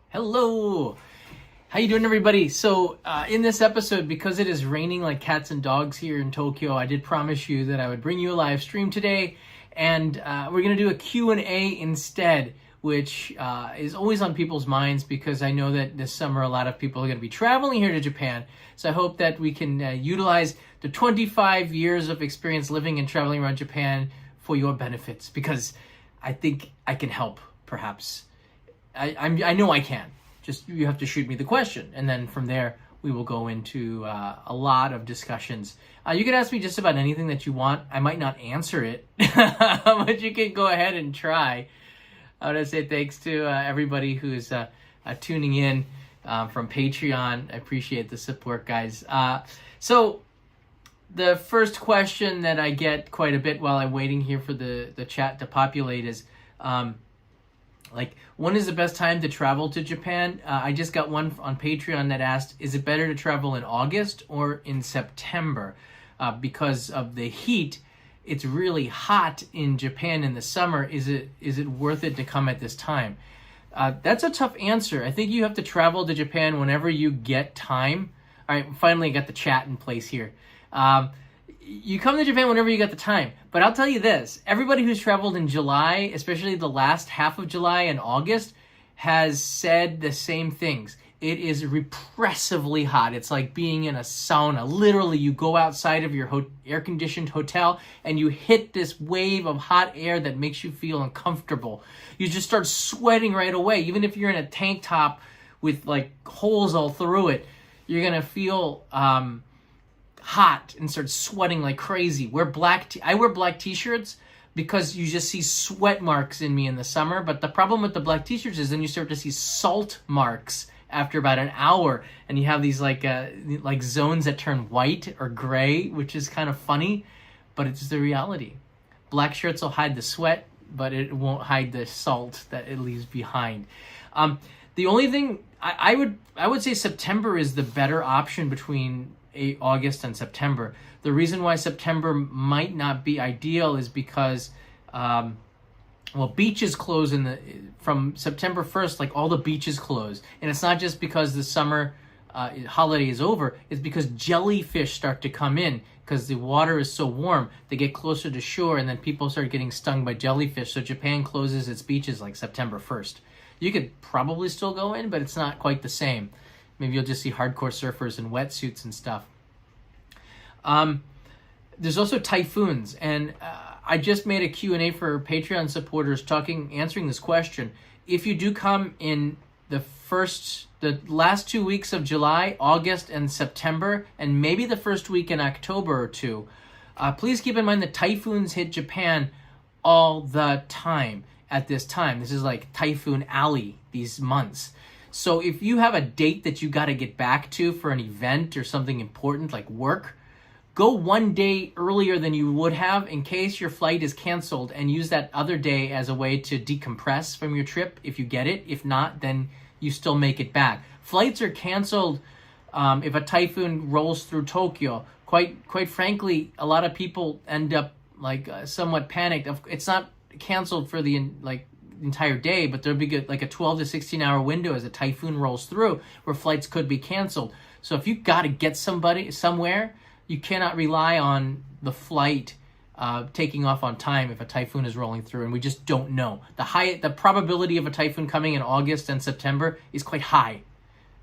Hello! How you doing, everybody? So in this episode, because it is raining like cats and dogs here in Tokyo, I did promise you that I would bring you a live stream today, and we're going to do a Q&A instead, which is always on people's minds because I know that this summer a lot of people are going to be traveling here to Japan. So I hope that we can utilize the 25 years of experience living and traveling around Japan for your benefits, because I think I can help, perhaps. I know I can. Just you have to shoot me the question, and then from there we will go into a lot of discussions. You can ask me just about anything that you want. I might not answer it, but you can go ahead and try. I want to say thanks to everybody who's tuning in from Patreon. I appreciate the support, guys. So the first question that I get quite a bit while I'm waiting here for the chat to populate is, when is the best time to travel to Japan? I just got one on Patreon that asked, is it better to travel in August or in September? Because of the heat, it's really hot in Japan in the summer. Is it worth it to come at this time? That's a tough answer. I think you have to travel to Japan whenever you get time. All right, finally I got the chat in place here. You come to Japan whenever you got the time. But I'll tell you this, everybody who's traveled in July, especially the last half of July and August, has said the same things. It is repressively hot. It's like being in a sauna. Literally, you go outside of your air-conditioned hotel and you hit this wave of hot air that makes you feel uncomfortable. You just start sweating right away. Even if you're in a tank top with like holes all through it, you're going to feel hot and start sweating like crazy. I wear black t-shirts because you just see sweat marks in me in the summer. But the problem with the black t-shirts is then you start to see salt marks after about an hour, and you have these like zones that turn white or gray, which is kind of funny, but it's the reality. Black shirts will hide the sweat, but it won't hide the salt that it leaves behind. The only thing I would say September is the better option between August and September. The reason why September might not be ideal is because beaches close from September 1st, like all the beaches close. And it's not just because the summer holiday is over, it's because jellyfish start to come in because the water is so warm. They get closer to shore and then people start getting stung by jellyfish. So Japan closes its beaches like September 1st. You could probably still go in, but it's not quite the same. Maybe you'll just see hardcore surfers in wetsuits and stuff. There's also typhoons, and I just made a Q&A for Patreon supporters answering this question. If you do come in the last 2 weeks of July, August, and September, and maybe the first week in October or two, please keep in mind that typhoons hit Japan all the time at this time. This is like Typhoon Alley these months. So if you have a date that you got to get back to for an event or something important like work, go 1 day earlier than you would have in case your flight is canceled, and use that other day as a way to decompress from your trip if you get it. If not, then you still make it back. Flights are canceled if a typhoon rolls through Tokyo. Quite frankly, a lot of people end up somewhat panicked. It's not canceled for the entire day, but there'll be like a 12 to 16 hour window as a typhoon rolls through where flights could be canceled. So if you got to get somebody somewhere, you cannot rely on the flight taking off on time if a typhoon is rolling through, and we just don't know. The probability of a typhoon coming in August and September is quite high.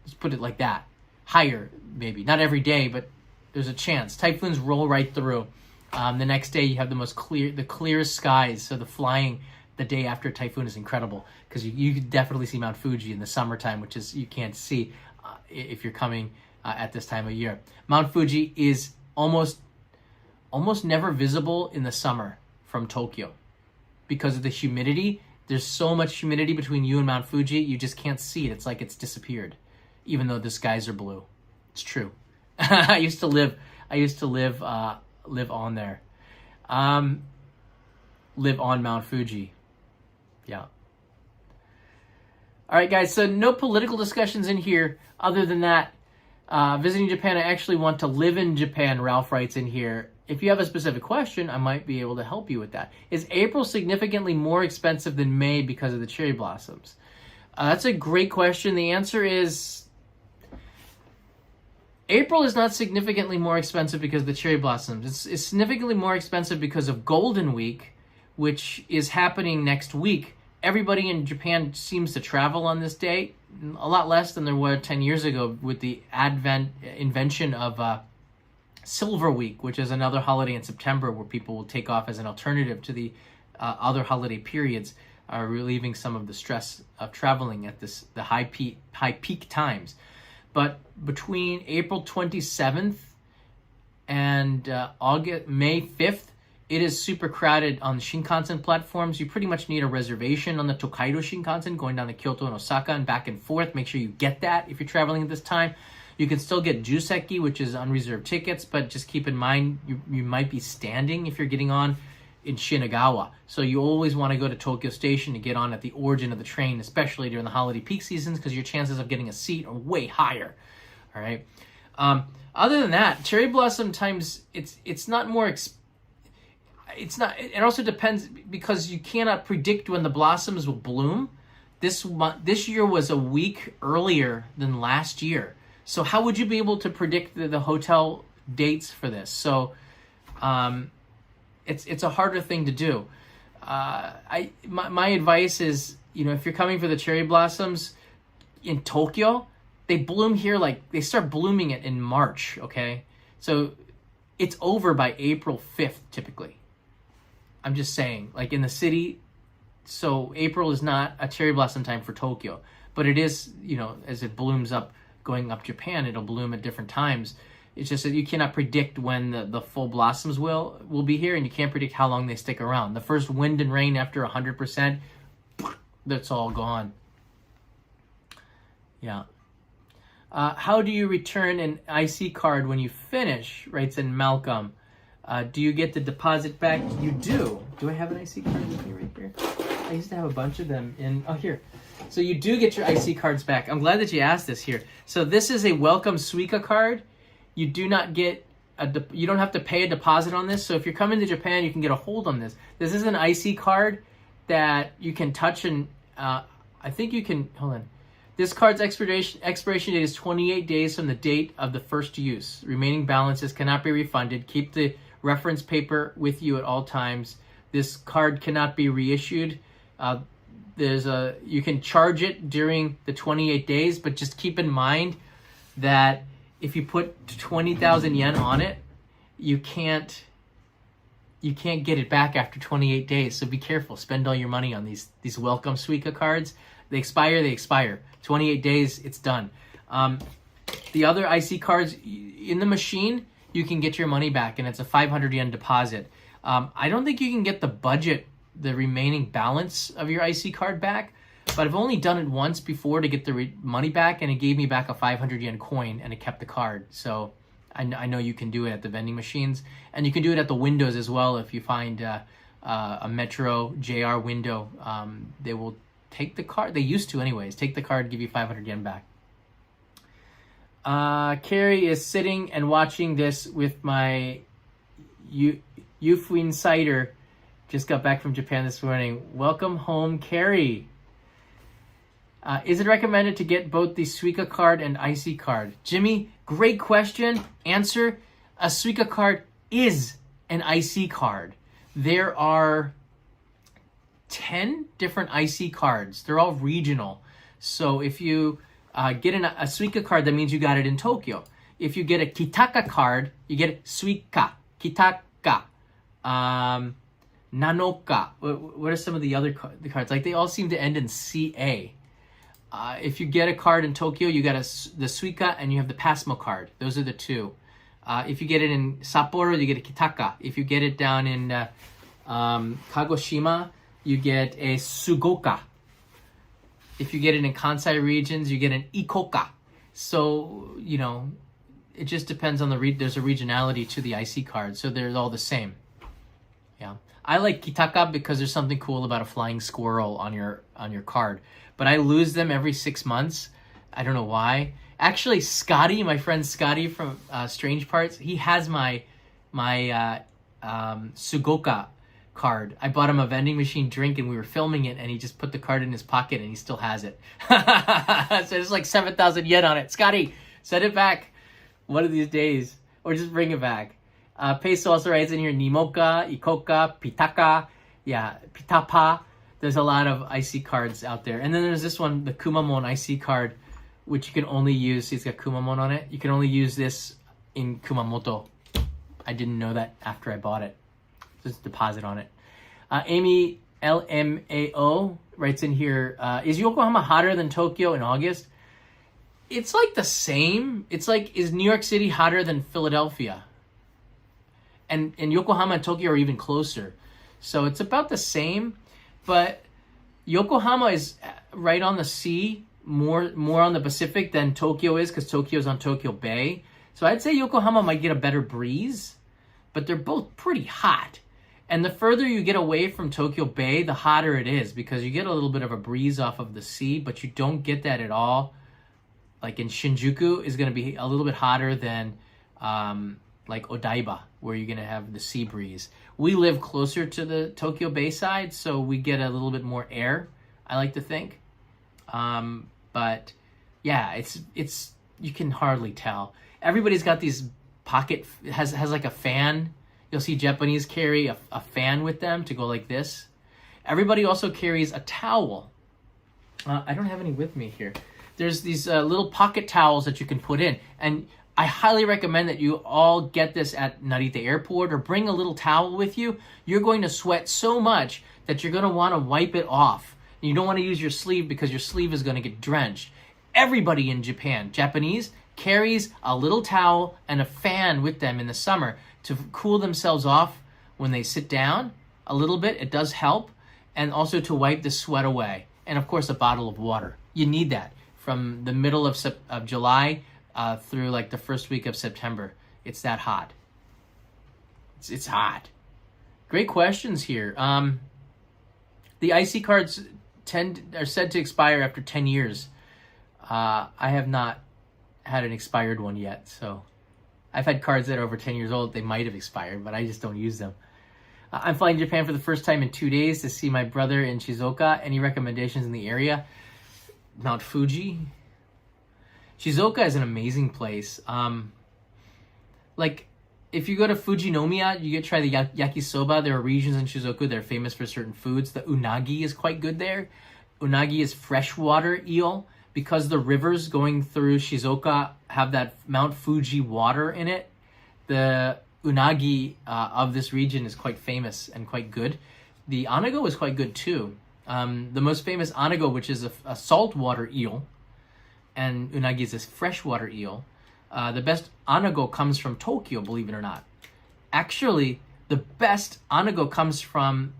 Let's put it like that. Higher, maybe. Not every day, but there's a chance. Typhoons roll right through. The next day you have the clearest skies, so the flying the day after a typhoon is incredible, because you can definitely see Mount Fuji in the summertime, which is you can't see if you're coming at this time of year. Mount Fuji is almost never visible in the summer from Tokyo because of the humidity. There's so much humidity between you and Mount Fuji, you just can't see it. It's like it's disappeared, even though the skies are blue. It's true. I used to live on there. Live on Mount Fuji. Yeah. All right, guys. So no political discussions in here. Other than that, visiting Japan, I actually want to live in Japan. Ralph writes in here. If you have a specific question, I might be able to help you with that. Is April significantly more expensive than May because of the cherry blossoms? That's a great question. The answer is April is not significantly more expensive because of the cherry blossoms. It's significantly more expensive because of Golden Week, which is happening next week. Everybody in Japan seems to travel on this day, a lot less than there were 10 years ago with the invention of Silver Week, which is another holiday in September where people will take off as an alternative to the other holiday periods, relieving some of the stress of traveling at the high peak times. But between April 27th and May 5th, it is super crowded on the Shinkansen platforms. You pretty much need a reservation on the Tokaido Shinkansen going down to Kyoto and Osaka and back and forth. Make sure you get that if you're traveling at this time. You can still get Juseki, which is unreserved tickets, but just keep in mind you might be standing if you're getting on in Shinagawa. So you always want to go to Tokyo Station to get on at the origin of the train, especially during the holiday peak seasons, because your chances of getting a seat are way higher. All right. Other than that, cherry blossom times, it's not more it's not. It also depends because you cannot predict when the blossoms will bloom. This year was a week earlier than last year. So how would you be able to predict the hotel dates for this? So it's a harder thing to do. My advice is, if you're coming for the cherry blossoms in Tokyo, they bloom here they start blooming it in March, okay? So it's over by April 5th typically. I'm just saying, in the city, so April is not a cherry blossom time for Tokyo, but it is, as it blooms up, going up Japan, it'll bloom at different times. It's just that you cannot predict when the full blossoms will be here, and you can't predict how long they stick around. The first wind and rain after 100%, that's all gone. Yeah. How do you return an IC card when you finish, writes in Malcolm. Do you get the deposit back? You do. Do I have an IC card with me right here? I used to have a bunch of them here. So you do get your IC cards back. I'm glad that you asked this here. So this is a welcome Suica card. You do not get you don't have to pay a deposit on this. So if you're coming to Japan, you can get a hold on this. This is an IC card that you can touch and I think you can, hold on. This card's expiration date is 28 days from the date of the first use. Remaining balances cannot be refunded. Keep the reference paper with you at all times. This card cannot be reissued. You can charge it during the 28 days, but just keep in mind that if you put 20,000 yen on it, you can't get it back after 28 days. So be careful. Spend all your money on these welcome Suica cards. They expire. 28 days, it's done. The other IC cards in the machine, you can get your money back, and it's a 500 yen deposit. I don't think you can get the remaining balance of your IC card back, but I've only done it once before to get the money back, and it gave me back a 500 yen coin, and it kept the card. So I know you can do it at the vending machines, and you can do it at the windows as well. If you find a Metro JR window, they will take the card. They used to anyways. Take the card, give you 500 yen back. Carrie is sitting and watching this with my Yufwin cider. Just got back from Japan this morning. Welcome home, Carrie. Is it recommended to get both the Suica card and IC card? Jimmy, great question. Answer, a Suica card is an IC card. There are 10 different IC cards. They're all regional. So if you get a Suica card, that means you got it in Tokyo. If you get a Kitaka card, you get Suica, Kitaka, Nanoka. What are some of the other cards? They all seem to end in CA. If you get a card in Tokyo, you got the Suica and you have the Passmo card. Those are the two. If you get it in Sapporo, you get a Kitaka. If you get it down in Kagoshima, you get a Sugoka. If you get it in Kansai regions, you get an Ikoka. So, it just depends on there's a regionality to the IC card. So they're all the same. Yeah. I like Kitaka because there's something cool about a flying squirrel on your card. But I lose them every 6 months. I don't know why. Actually, Scotty, my friend Scotty from Strange Parts, he has my Sugoka card. I bought him a vending machine drink and we were filming it and he just put the card in his pocket and he still has it. So there's like 7,000 yen on it. Scotty, send it back one of these days or just bring it back. Peso also writes in here, Nimoka, Ikoka, Pitaka, yeah, Pitapa. There's a lot of IC cards out there. And then there's this one, the Kumamon IC card, which you can only use, see it's got Kumamon on it. You can only use this in Kumamoto. I didn't know that after I bought it. Just deposit on it. Amy LMAO writes in here, is Yokohama hotter than Tokyo in August? It's like the same. It's like, is New York City hotter than Philadelphia? And Yokohama and Tokyo are even closer. So it's about the same. But Yokohama is right on the sea, more on the Pacific than Tokyo is, because Tokyo's on Tokyo Bay. So I'd say Yokohama might get a better breeze, but they're both pretty hot. And the further you get away from Tokyo Bay, the hotter it is, because you get a little bit of a breeze off of the sea, but you don't get that at all. Like in Shinjuku is going to be a little bit hotter than like Odaiba, where you're going to have the sea breeze. We live closer to the Tokyo Bay side, so we get a little bit more air, I like to think. But yeah, it's you can hardly tell. Everybody's got these pocket, has like a fan. You'll see Japanese carry a fan with them to go like this. Everybody also carries a towel. I don't have any with me here. There's these little pocket towels that you can put in. And I highly recommend that you all get this at Narita Airport or bring a little towel with you. You're going to sweat so much that you're going to want to wipe it off. And you don't want to use your sleeve because your sleeve is going to get drenched. Everybody in Japan, Japanese, carries a little towel and a fan with them in the summer to cool themselves off when they sit down a little bit. It does help. And also to wipe the sweat away. And of course, a bottle of water. You need that from the middle of July through like the first week of September. It's that hot. It's hot. Great questions here. The IC cards are said to expire after 10 years. I have not had an expired one yet, so I've had cards that are over 10 years old. They might have expired, but I just don't use them. I'm flying to Japan for the first time in 2 days to see my brother in Shizuoka. Any recommendations in the area? Mount Fuji. Shizuoka is an amazing place. Like, if you go to Fujinomiya, you get to try the yakisoba. There are regions in Shizuoka that are famous for certain foods. The unagi is quite good there. Unagi is freshwater eel. Because the rivers going through Shizuoka have that Mount Fuji water in it, the unagi of this region is quite famous and quite good. The anago is quite good too. The most famous anago, which is a saltwater eel, and unagi is a freshwater eel. The best anago comes from Tokyo, believe it or not. Actually, the best anago comes from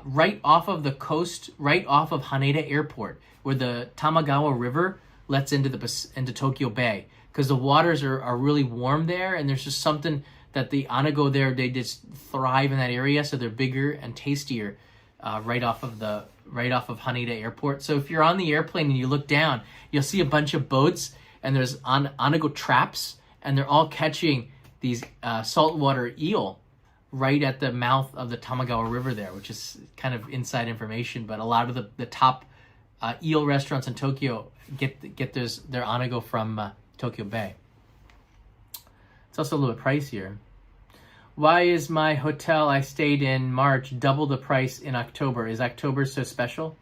right off of the coast, right off of Haneda Airport, where the Tamagawa River lets into Tokyo Bay, because the waters are really warm there, and there's just something that the anago there, they just thrive in that area, so they're bigger and tastier right off of Haneda Airport. So if you're on the airplane and you look down, you'll see a bunch of boats, and there's anago traps, and they're all catching these saltwater eel right at the mouth of the Tamagawa River there, which is kind of inside information, but a lot of the top eel restaurants in Tokyo get their anago from Tokyo Bay. It's also a little bit pricier. Why is my hotel I stayed in March double the price in October? Is October so special?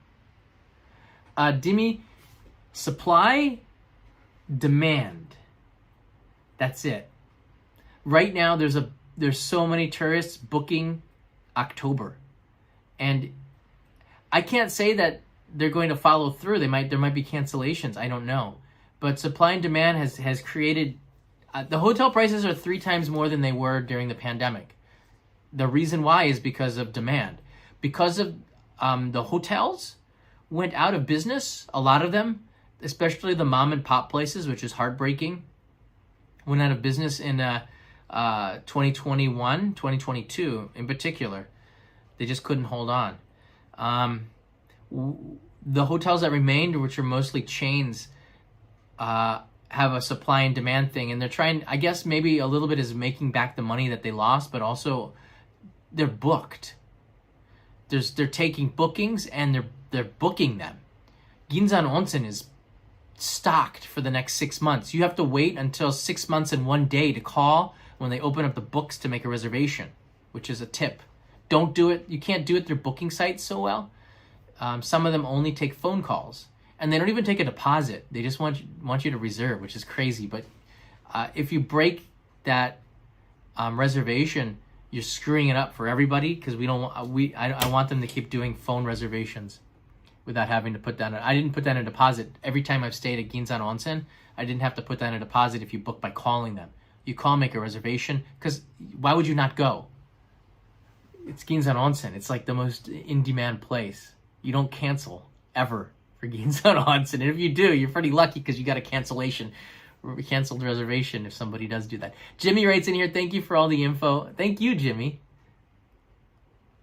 Dimi, supply, demand. That's it. Right now there's so many tourists booking October. And I can't say that they're going to follow through. There might be cancellations. I don't know. But supply and demand has created... the hotel prices are 3 times more than they were during the pandemic. The reason why is because of demand. Because of the hotels went out of business, a lot of them, especially the mom and pop places, which is heartbreaking, went out of business in 2021, 2022 in particular. They just couldn't hold on. The hotels that remained, which are mostly chains, have a supply and demand thing, and they're trying, I guess maybe a little bit is making back the money that they lost, but also they're booked. they're taking bookings and they're booking them. Ginzan Onsen is stocked for the next 6 months. You have to wait until 6 months and 1 day to call when they open up the books to make a reservation, which is a tip. Don't do it. You can't do it through booking sites so well. Some of them only take phone calls, and they don't even take a deposit. They just want you to reserve, which is crazy. But if you break that reservation, you're screwing it up for everybody, because I want them to keep doing phone reservations without having to put down I didn't put down a deposit. Every time I've stayed at Ginzan Onsen, I didn't have to put down a deposit if you book by calling them. You call, make a reservation, because why would you not go? It's Ginzan Onsen. It's like the most in-demand place. You don't cancel ever for Ginzan Onsen. And if you do, you're pretty lucky, because you got a canceled reservation if somebody does do that. Jimmy writes in here, thank you for all the info. Thank you, Jimmy.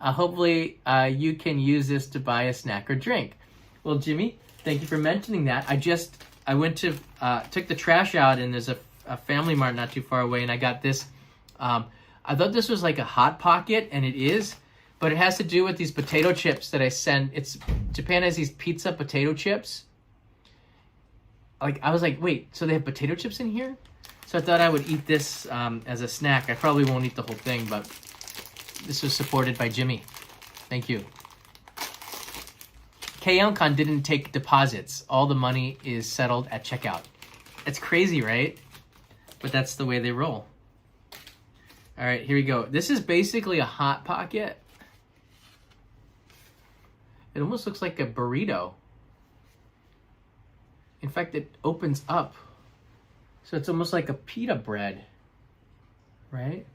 Hopefully you can use this to buy a snack or drink. Well, Jimmy, thank you for mentioning that. I went to took the trash out, and there's a Family Mart not too far away, and I got this. I thought this was like a Hot Pocket, and it is, but it has to do with these potato chips that I send. Japan has these pizza potato chips. Like, I was like, wait, so they have potato chips in here? So I thought I would eat this as a snack. I probably won't eat the whole thing, but this was supported by Jimmy. Thank you. Kyeongkan didn't take deposits. All the money is settled at checkout. It's crazy, right? But that's the way they roll. All right, here we go. This is basically a Hot Pocket. It almost looks like a burrito. In fact, it opens up. So it's almost like a pita bread, right?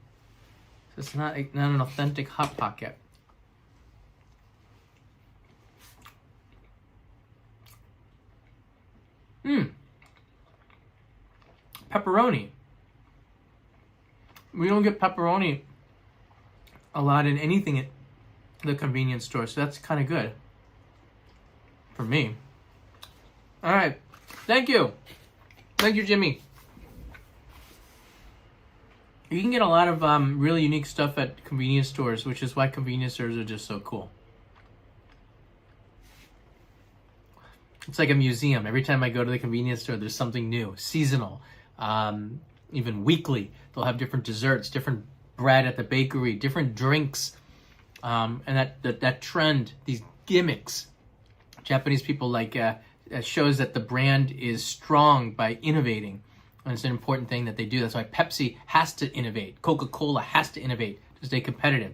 So it's not an authentic Hot Pocket. Pepperoni. We don't get pepperoni a lot in anything at the convenience store, so that's kind of good for me. All right. Thank you. Thank you, Jimmy. You can get a lot of really unique stuff at convenience stores, which is why convenience stores are just so cool. It's like a museum. Every time I go to the convenience store, there's something new, seasonal, even weekly. They'll have different desserts, different bread at the bakery, different drinks, and that trend, these gimmicks. Japanese people like shows that the brand is strong by innovating, and it's an important thing that they do. That's why Pepsi has to innovate. Coca-Cola has to innovate to stay competitive.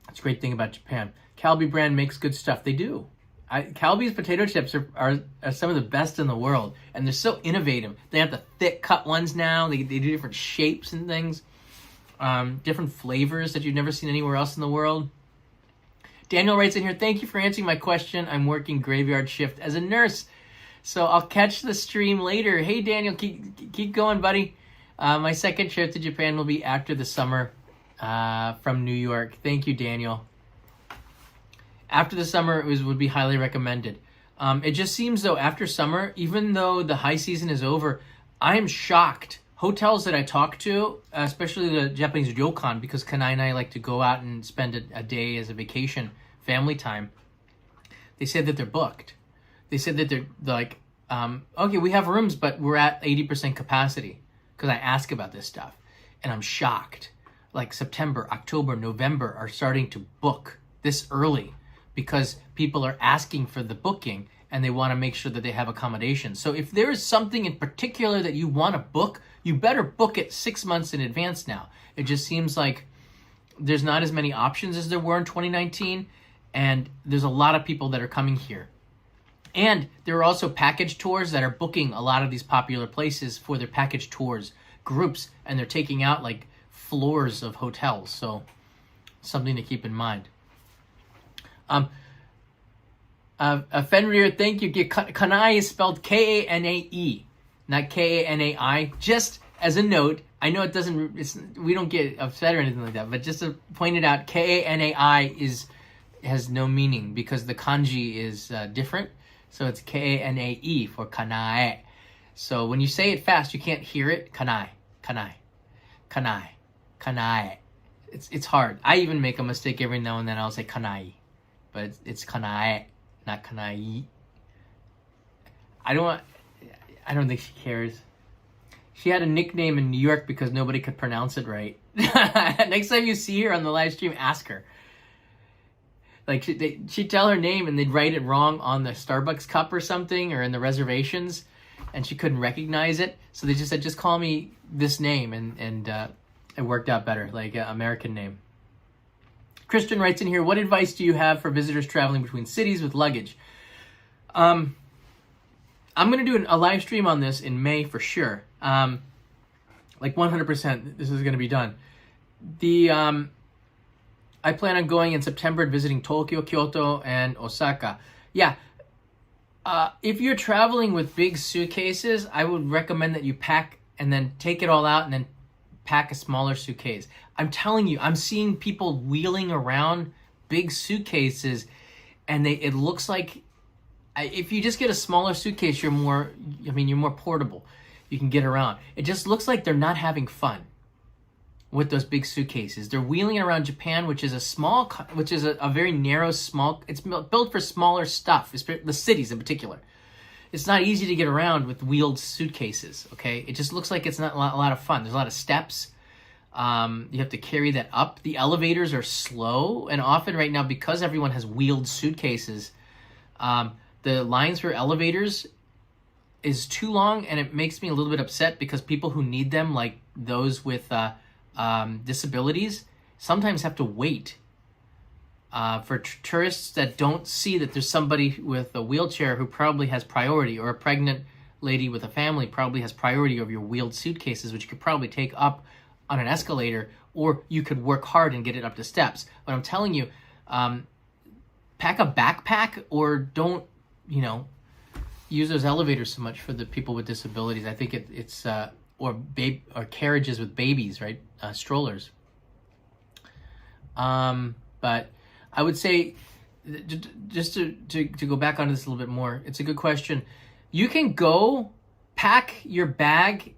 That's a great thing about Japan. Calbee brand makes good stuff. They do. Calbee's potato chips are some of the best in the world, and they're so innovative. They have the thick cut ones now. They do different shapes and things, different flavors that you've never seen anywhere else in the world. Daniel writes in here, thank you for answering my question. I'm working graveyard shift as a nurse, so I'll catch the stream later. Hey, Daniel, keep going, buddy. My second trip to Japan will be after the summer from New York. Thank you, Daniel. After the summer would be highly recommended. It just seems though after summer, even though the high season is over, I am shocked. Hotels that I talk to, especially the Japanese ryokan, because Kanai and I like to go out and spend a day as a vacation, family time. They said that they're booked. They said that they're like, okay, we have rooms, but we're at 80% capacity. Because I ask about this stuff, and I'm shocked. Like September, October, November are starting to book this early, because people are asking for the booking and they want to make sure that they have accommodation. So if there is something in particular that you want to book, you better book it 6 months in advance now. It just seems like there's not as many options as there were in 2019, and there's a lot of people that are coming here. And there are also package tours that are booking a lot of these popular places for their package tours groups, and they're taking out like floors of hotels. So something to keep in mind. Fenrir, thank you. Kanai is spelled Kanae, not Kanai. Just as a note, I know it doesn't. We don't get upset or anything like that, but just to point it out, Kanai has no meaning because the kanji is different. So it's Kanae for Kanai. So when you say it fast, you can't hear it. Kanai, Kanai, Kanai, Kanai. it's hard. I even make a mistake every now and then. I'll say kanai, but it's kanai, not kanai. I don't think she cares. She had a nickname in New York because nobody could pronounce it right. Next time you see her on the live stream, ask her. Like she'd tell her name and they'd write it wrong on the Starbucks cup or something, or in the reservations, and she couldn't recognize it. So they just said, just call me this name, and it worked out better, like an American name. Christian writes in here, what advice do you have for visitors traveling between cities with luggage? I'm going to do a live stream on this in May for sure. Like 100% this is going to be done. I plan on going in September and visiting Tokyo, Kyoto, and Osaka. Yeah. If you're traveling with big suitcases, I would recommend that you pack and then take it all out and then pack a smaller suitcase. I'm telling you, I'm seeing people wheeling around big suitcases, and it looks like if you just get a smaller suitcase, you're more portable. You can get around. It just looks like they're not having fun with those big suitcases. They're wheeling around Japan, which is a very narrow, small. It's built for smaller stuff, the cities in particular. It's not easy to get around with wheeled suitcases, okay? It just looks like it's not a lot of fun. There's a lot of steps. You have to carry that up. The elevators are slow, and often right now, because everyone has wheeled suitcases, the lines for elevators is too long, and it makes me a little bit upset because people who need them, like those with disabilities, sometimes have to wait. For tourists that don't see that there's somebody with a wheelchair who probably has priority, or a pregnant lady with a family probably has priority over your wheeled suitcases, which you could probably take up on an escalator, or you could work hard and get it up the steps. But I'm telling you, pack a backpack, or don't, use those elevators so much for the people with disabilities. I think it's or carriages with babies, right? Strollers. But I would say, just to go back onto this a little bit more, it's a good question. You can go pack your bag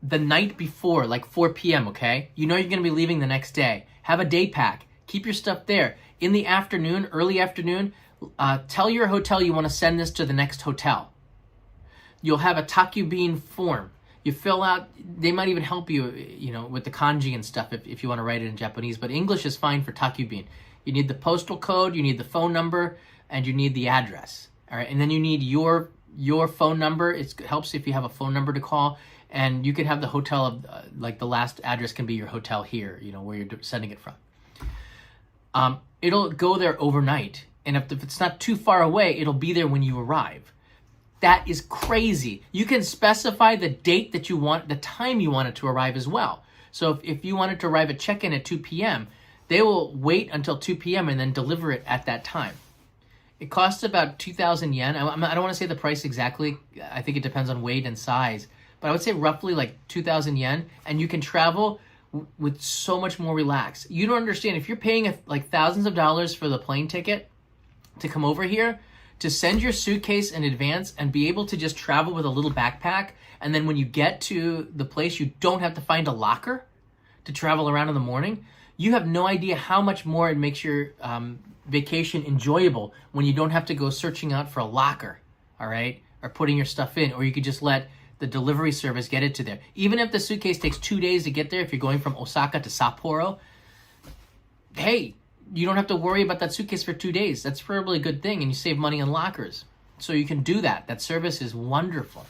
the night before, like 4 p.m., okay? You know you're going to be leaving the next day. Have a day pack. Keep your stuff there. In the afternoon, early afternoon, tell your hotel you want to send this to the next hotel. You'll have a takubin form. You fill out, they might even help you, with the kanji and stuff if you want to write it in Japanese, but English is fine for takubin. You need the postal code, you need the phone number, and you need the address. All right, and then you need your phone number. It helps if you have a phone number to call, and you could have the hotel of, like the last address can be your hotel here, where you're sending it from. It'll go there overnight, and if it's not too far away, it'll be there when you arrive. That is crazy. You can specify the date that you want, the time you want it to arrive as well. So if you want it to arrive at check-in at 2 p.m., they will wait until 2 p.m. and then deliver it at that time. It costs about 2,000 yen. I don't want to say the price exactly. I think it depends on weight and size. But I would say roughly like 2,000 yen. And you can travel with so much more relaxed. You don't understand. If you're paying like thousands of dollars for the plane ticket to come over here, to send your suitcase in advance and be able to just travel with a little backpack, and then when you get to the place, you don't have to find a locker to travel around in the morning, you have no idea how much more it makes your vacation enjoyable when you don't have to go searching out for a locker, all right, or putting your stuff in, or you could just let the delivery service get it to there. Even if the suitcase takes 2 days to get there, if you're going from Osaka to Sapporo, hey, you don't have to worry about that suitcase for 2 days. That's probably a good thing, and you save money on lockers. So you can do that. That service is wonderful.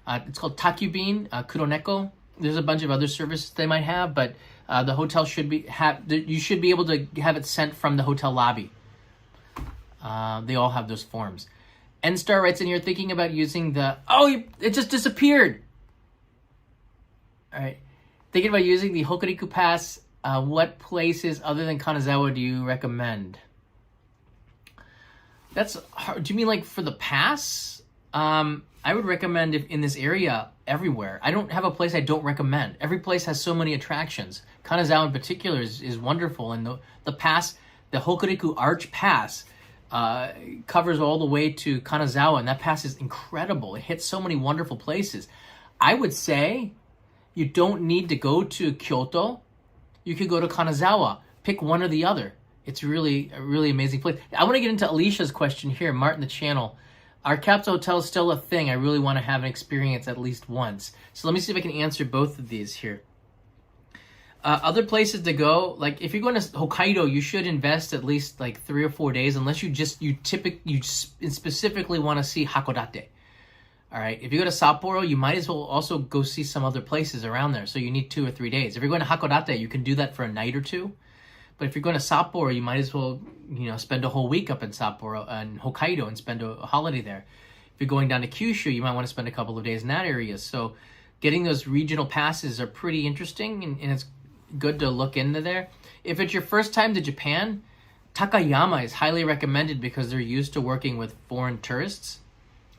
It's called Takubin, Kuroneko. There's a bunch of other services they might have, but the hotel you should be able to have it sent from the hotel lobby. They all have those forms. N-Star writes in here, thinking about using it just disappeared. All right. Thinking about using the Hokuriku Pass. What places other than Kanazawa do you recommend? That's hard. Do you mean like for the pass? I would recommend in this area everywhere. I don't have a place I don't recommend. Every place has so many attractions. Kanazawa in particular is wonderful, and the pass, the Hokuriku Arch Pass, covers all the way to Kanazawa, and that pass is incredible. It hits so many wonderful places. I would say you don't need to go to Kyoto. You could go to Kanazawa. Pick one or the other. It's really a really amazing place. I want to get into Alicia's question here, Martin the channel. Are capsule hotels still a thing? I really want to have an experience at least once. So let me see if I can answer both of these here. Other places to go, like if you're going to Hokkaido, you should invest at least like 3 or 4 days, unless you specifically want to see Hakodate. All right. If you go to Sapporo, you might as well also go see some other places around there. So you need 2 or 3 days. If you're going to Hakodate, you can do that for a night or two. But if you're going to Sapporo, you might as well, spend a whole week up in Sapporo and Hokkaido and spend a holiday there. If you're going down to Kyushu, you might want to spend a couple of days in that area. So getting those regional passes are pretty interesting, and it's good to look into there. If it's your first time to Japan, Takayama is highly recommended because they're used to working with foreign tourists.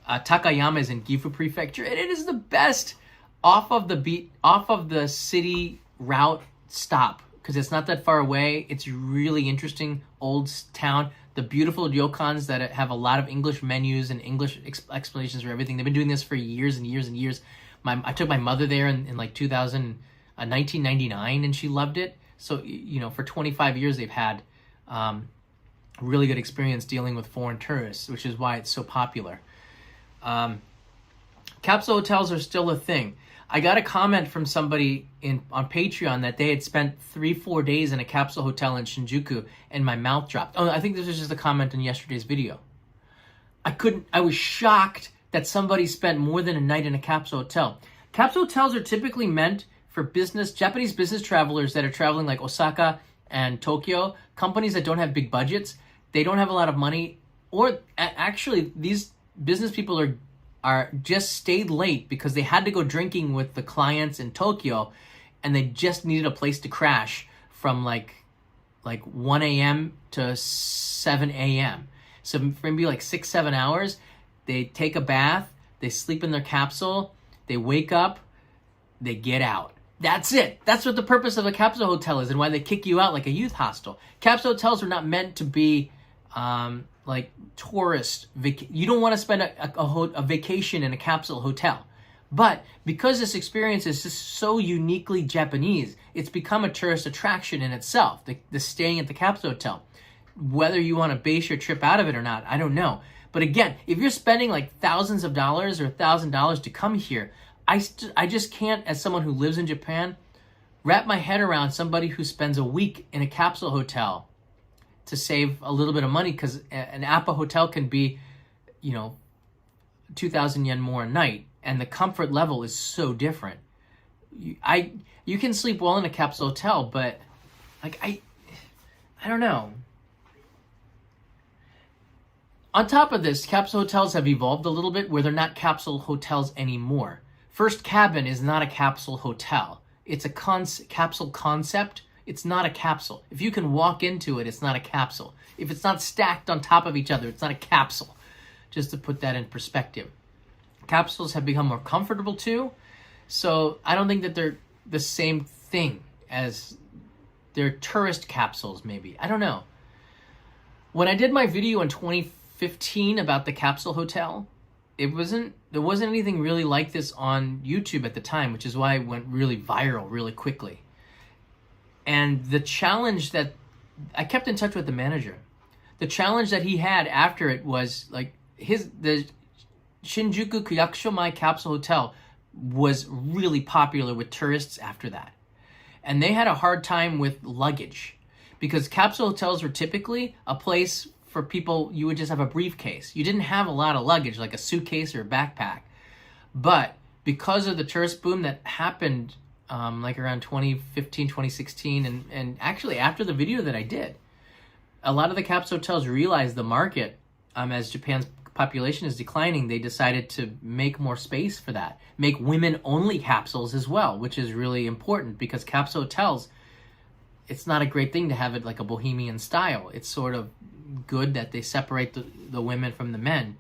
Takayama is in Gifu Prefecture, and it is the best off of the city route stop because it's not that far away. It's really interesting old town. The beautiful ryokans that have a lot of English menus and English explanations for everything. They've been doing this for years and years and years. I took my mother there in like 1999, and she loved it. So, for 25 years, they've had really good experience dealing with foreign tourists, which is why it's so popular. Capsule hotels are still a thing. I got a comment from somebody on Patreon that they had spent 3-4 days in a capsule hotel in Shinjuku, and my mouth dropped. Oh, I think this was just a comment in yesterday's video. I was shocked that somebody spent more than a night in a capsule hotel. Capsule hotels are typically meant for Japanese business travelers that are traveling like Osaka and Tokyo, companies that don't have big budgets, they don't have a lot of money, or actually these business people are just stayed late because they had to go drinking with the clients in Tokyo, and they just needed a place to crash from like 1 a.m. to 7 a.m. So for maybe like 6-7 hours, they take a bath, they sleep in their capsule, they wake up, they get out. That's it. That's what the purpose of a capsule hotel is, and why they kick you out like a youth hostel. Capsule hotels are not meant to be like tourist. You don't want to spend a vacation in a capsule hotel. But because this experience is just so uniquely Japanese, it's become a tourist attraction in itself, the staying at the capsule hotel. Whether you want to base your trip out of it or not, I don't know. But again, if you're spending like thousands of dollars or $1,000 to come here, I just can't, as someone who lives in Japan, wrap my head around somebody who spends a week in a capsule hotel to save a little bit of money, because an Appa hotel can be, 2,000 yen more a night, and the comfort level is so different. You can sleep well in a capsule hotel, but like I don't know. On top of this, capsule hotels have evolved a little bit where they're not capsule hotels anymore. First Cabin is not a capsule hotel. It's a capsule concept. It's not a capsule. If you can walk into it, it's not a capsule. If it's not stacked on top of each other, it's not a capsule. Just to put that in perspective. Capsules have become more comfortable too, so I don't think that they're the same thing as their tourist capsules maybe. I don't know. When I did my video in 2015 about the capsule hotel, there wasn't anything really like this on YouTube at the time, which is why it went really viral really quickly. And the challenge that I kept in touch with the manager, the challenge that he had after it was like the Shinjuku Kuyakushomai Capsule Hotel was really popular with tourists after that. And they had a hard time with luggage because capsule hotels were typically a place for people, you would just have a briefcase. You didn't have a lot of luggage, like a suitcase or a backpack. But because of the tourist boom that happened like around 2015, 2016, and actually after the video that I did, a lot of the capsule hotels realized the market, as Japan's population is declining, they decided to make more space for that. Make women-only capsules as well, which is really important because capsule hotels, it's not a great thing to have it like a bohemian style. It's sort of good that they separate the women from the men,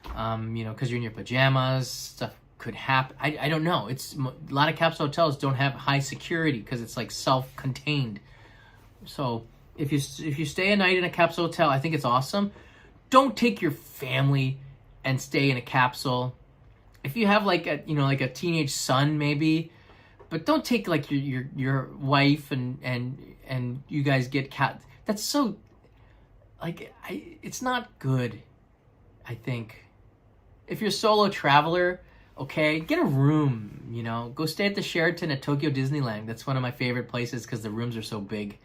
because you're in your pajamas, stuff could happen. I don't know. A lot of capsule hotels don't have high security because it's like self-contained. So if you stay a night in a capsule hotel, I think it's awesome. Don't take your family and stay in a capsule. If you have like a teenage son maybe, But don't take like your wife and you guys get cat. That's so like it's not good. I think if you're a solo traveler, okay, get a room. You know, go stay at the Sheraton at Tokyo Disneyland. That's one of my favorite places because the rooms are so big.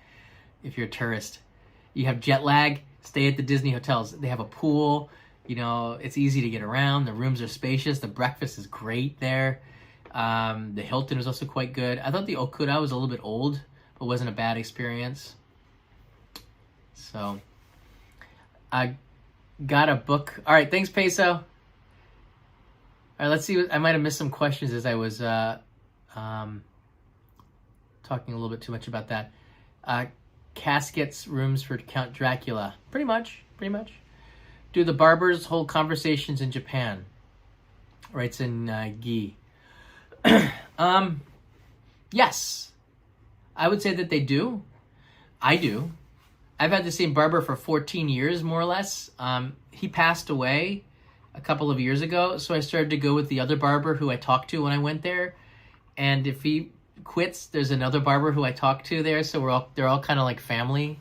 If you're a tourist, you have jet lag, stay at the Disney hotels. They have a pool. You know, it's easy to get around. The rooms are spacious. The breakfast is great there. The Hilton was also quite good. I thought the Okura was a little bit old, but wasn't a bad experience. So, I got a book. All right, thanks, Peso. All right, let's see. I might have missed some questions as I was talking a little bit too much about that. Caskets, rooms for Count Dracula. Pretty much. Do the barbers hold conversations in Japan? Writes in Gi. Yes. I would say that they do. I do. I've had the same barber for 14 years, more or less. He passed away a couple of years ago, so I started to go with the other barber who I talked to when I went there. And if he quits, there's another barber who I talk to there, so they're all kind of like family.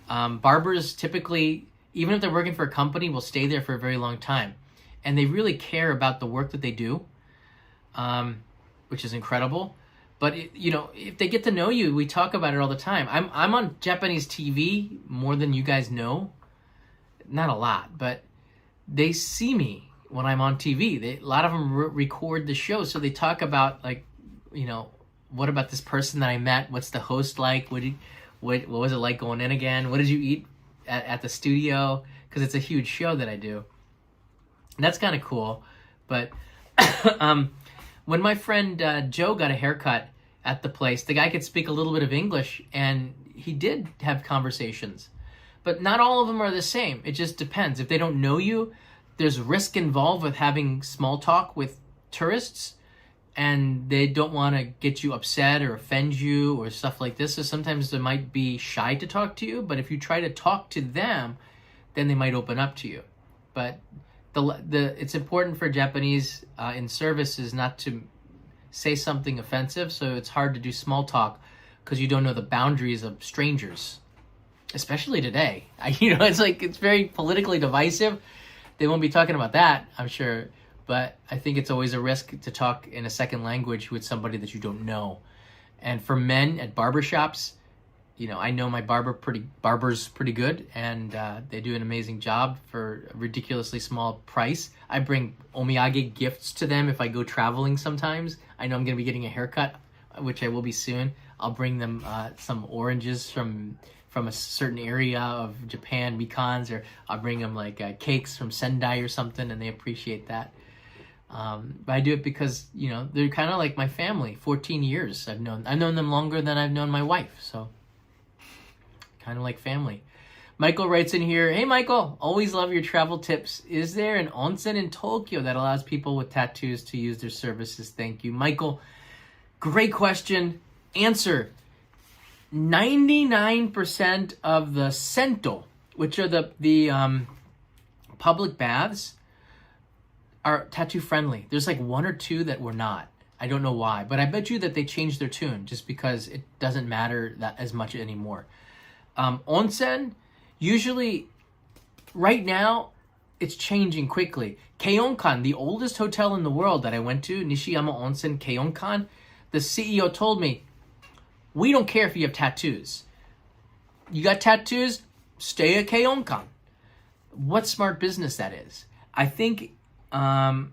Barbers typically, even if they're working for a company, will stay there for a very long time, and they really care about the work that they do, which is incredible. But if they get to know you, we talk about it all the time. I'm on Japanese TV more than you guys know, not a lot, but they see me when I'm on TV. A lot of them record the show, so they talk about what about this person that I met? What's the host like? What was it like going in again? What did you eat at the studio? Because it's a huge show that I do. And that's kind of cool. But when my friend Joe got a haircut at the place, the guy could speak a little bit of English, and he did have conversations. But not all of them are the same. It just depends. If they don't know you, there's risk involved with having small talk with tourists, and they don't want to get you upset or offend you or stuff like this. So sometimes they might be shy to talk to you, but if you try to talk to them, then they might open up to you. But it's important for Japanese in services not to say something offensive, so it's hard to do small talk because you don't know the boundaries of strangers, especially today. It's very politically divisive. They won't be talking about that, I'm sure. But I think it's always a risk to talk in a second language with somebody that you don't know. And for men at barbershops, I know my barber's pretty good, and they do an amazing job for a ridiculously small price. I bring omiyage gifts to them if I go traveling sometimes. I know I'm going to be getting a haircut, which I will be soon. I'll bring them some oranges from a certain area of Japan, mikans, or I'll bring them cakes from Sendai or something, and they appreciate that. But I do it because, they're kind of like my family. 14 years I've known them longer than I've known my wife. So kind of like family. Michael writes in here, hey Michael, always love your travel tips. Is there an onsen in Tokyo that allows people with tattoos to use their services? Thank you. Michael, great question. Answer, 99% of the sento, which are the public baths, are tattoo friendly. There's one or two that were not. I don't know why, but I bet you that they changed their tune just because it doesn't matter that as much anymore. Onsen, usually, right now, it's changing quickly. Keionkan, the oldest hotel in the world that I went to, Nishiyama Onsen Keionkan, the CEO told me, we don't care if you have tattoos. You got tattoos? Stay at Keionkan. What smart business that is. I think in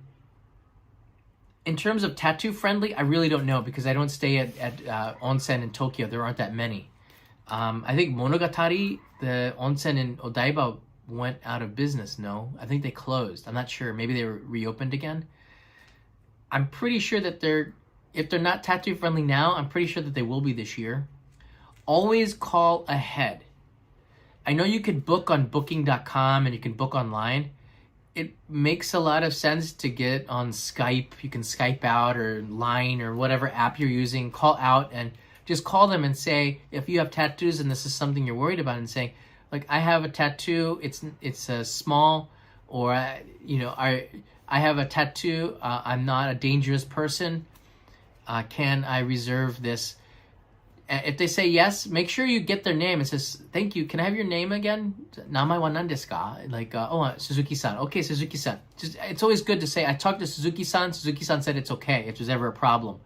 terms of tattoo friendly, I really don't know because I don't stay at onsen in Tokyo. There aren't that many. I think Monogatari, the onsen in Odaiba, went out of business. No, I think they closed. I'm not sure. Maybe they were reopened again. I'm pretty sure that if they're not tattoo friendly now, I'm pretty sure that they will be this year. Always call ahead. I know you could book on booking.com and you can book online. It makes a lot of sense to get on Skype. You can Skype out or Line or whatever app you're using. Call out and just call them and say, if you have tattoos and this is something you're worried about, and saying, I have a tattoo. It's a small, or I have a tattoo. I'm not a dangerous person. can I reserve this? If they say yes, make sure you get their name. It says, thank you. Can I have your name again? Namai wa nan desu ka? Like, Suzuki-san. Okay, Suzuki-san. It's always good to say, I talked to Suzuki-san. Suzuki-san said it's okay if there's ever a problem.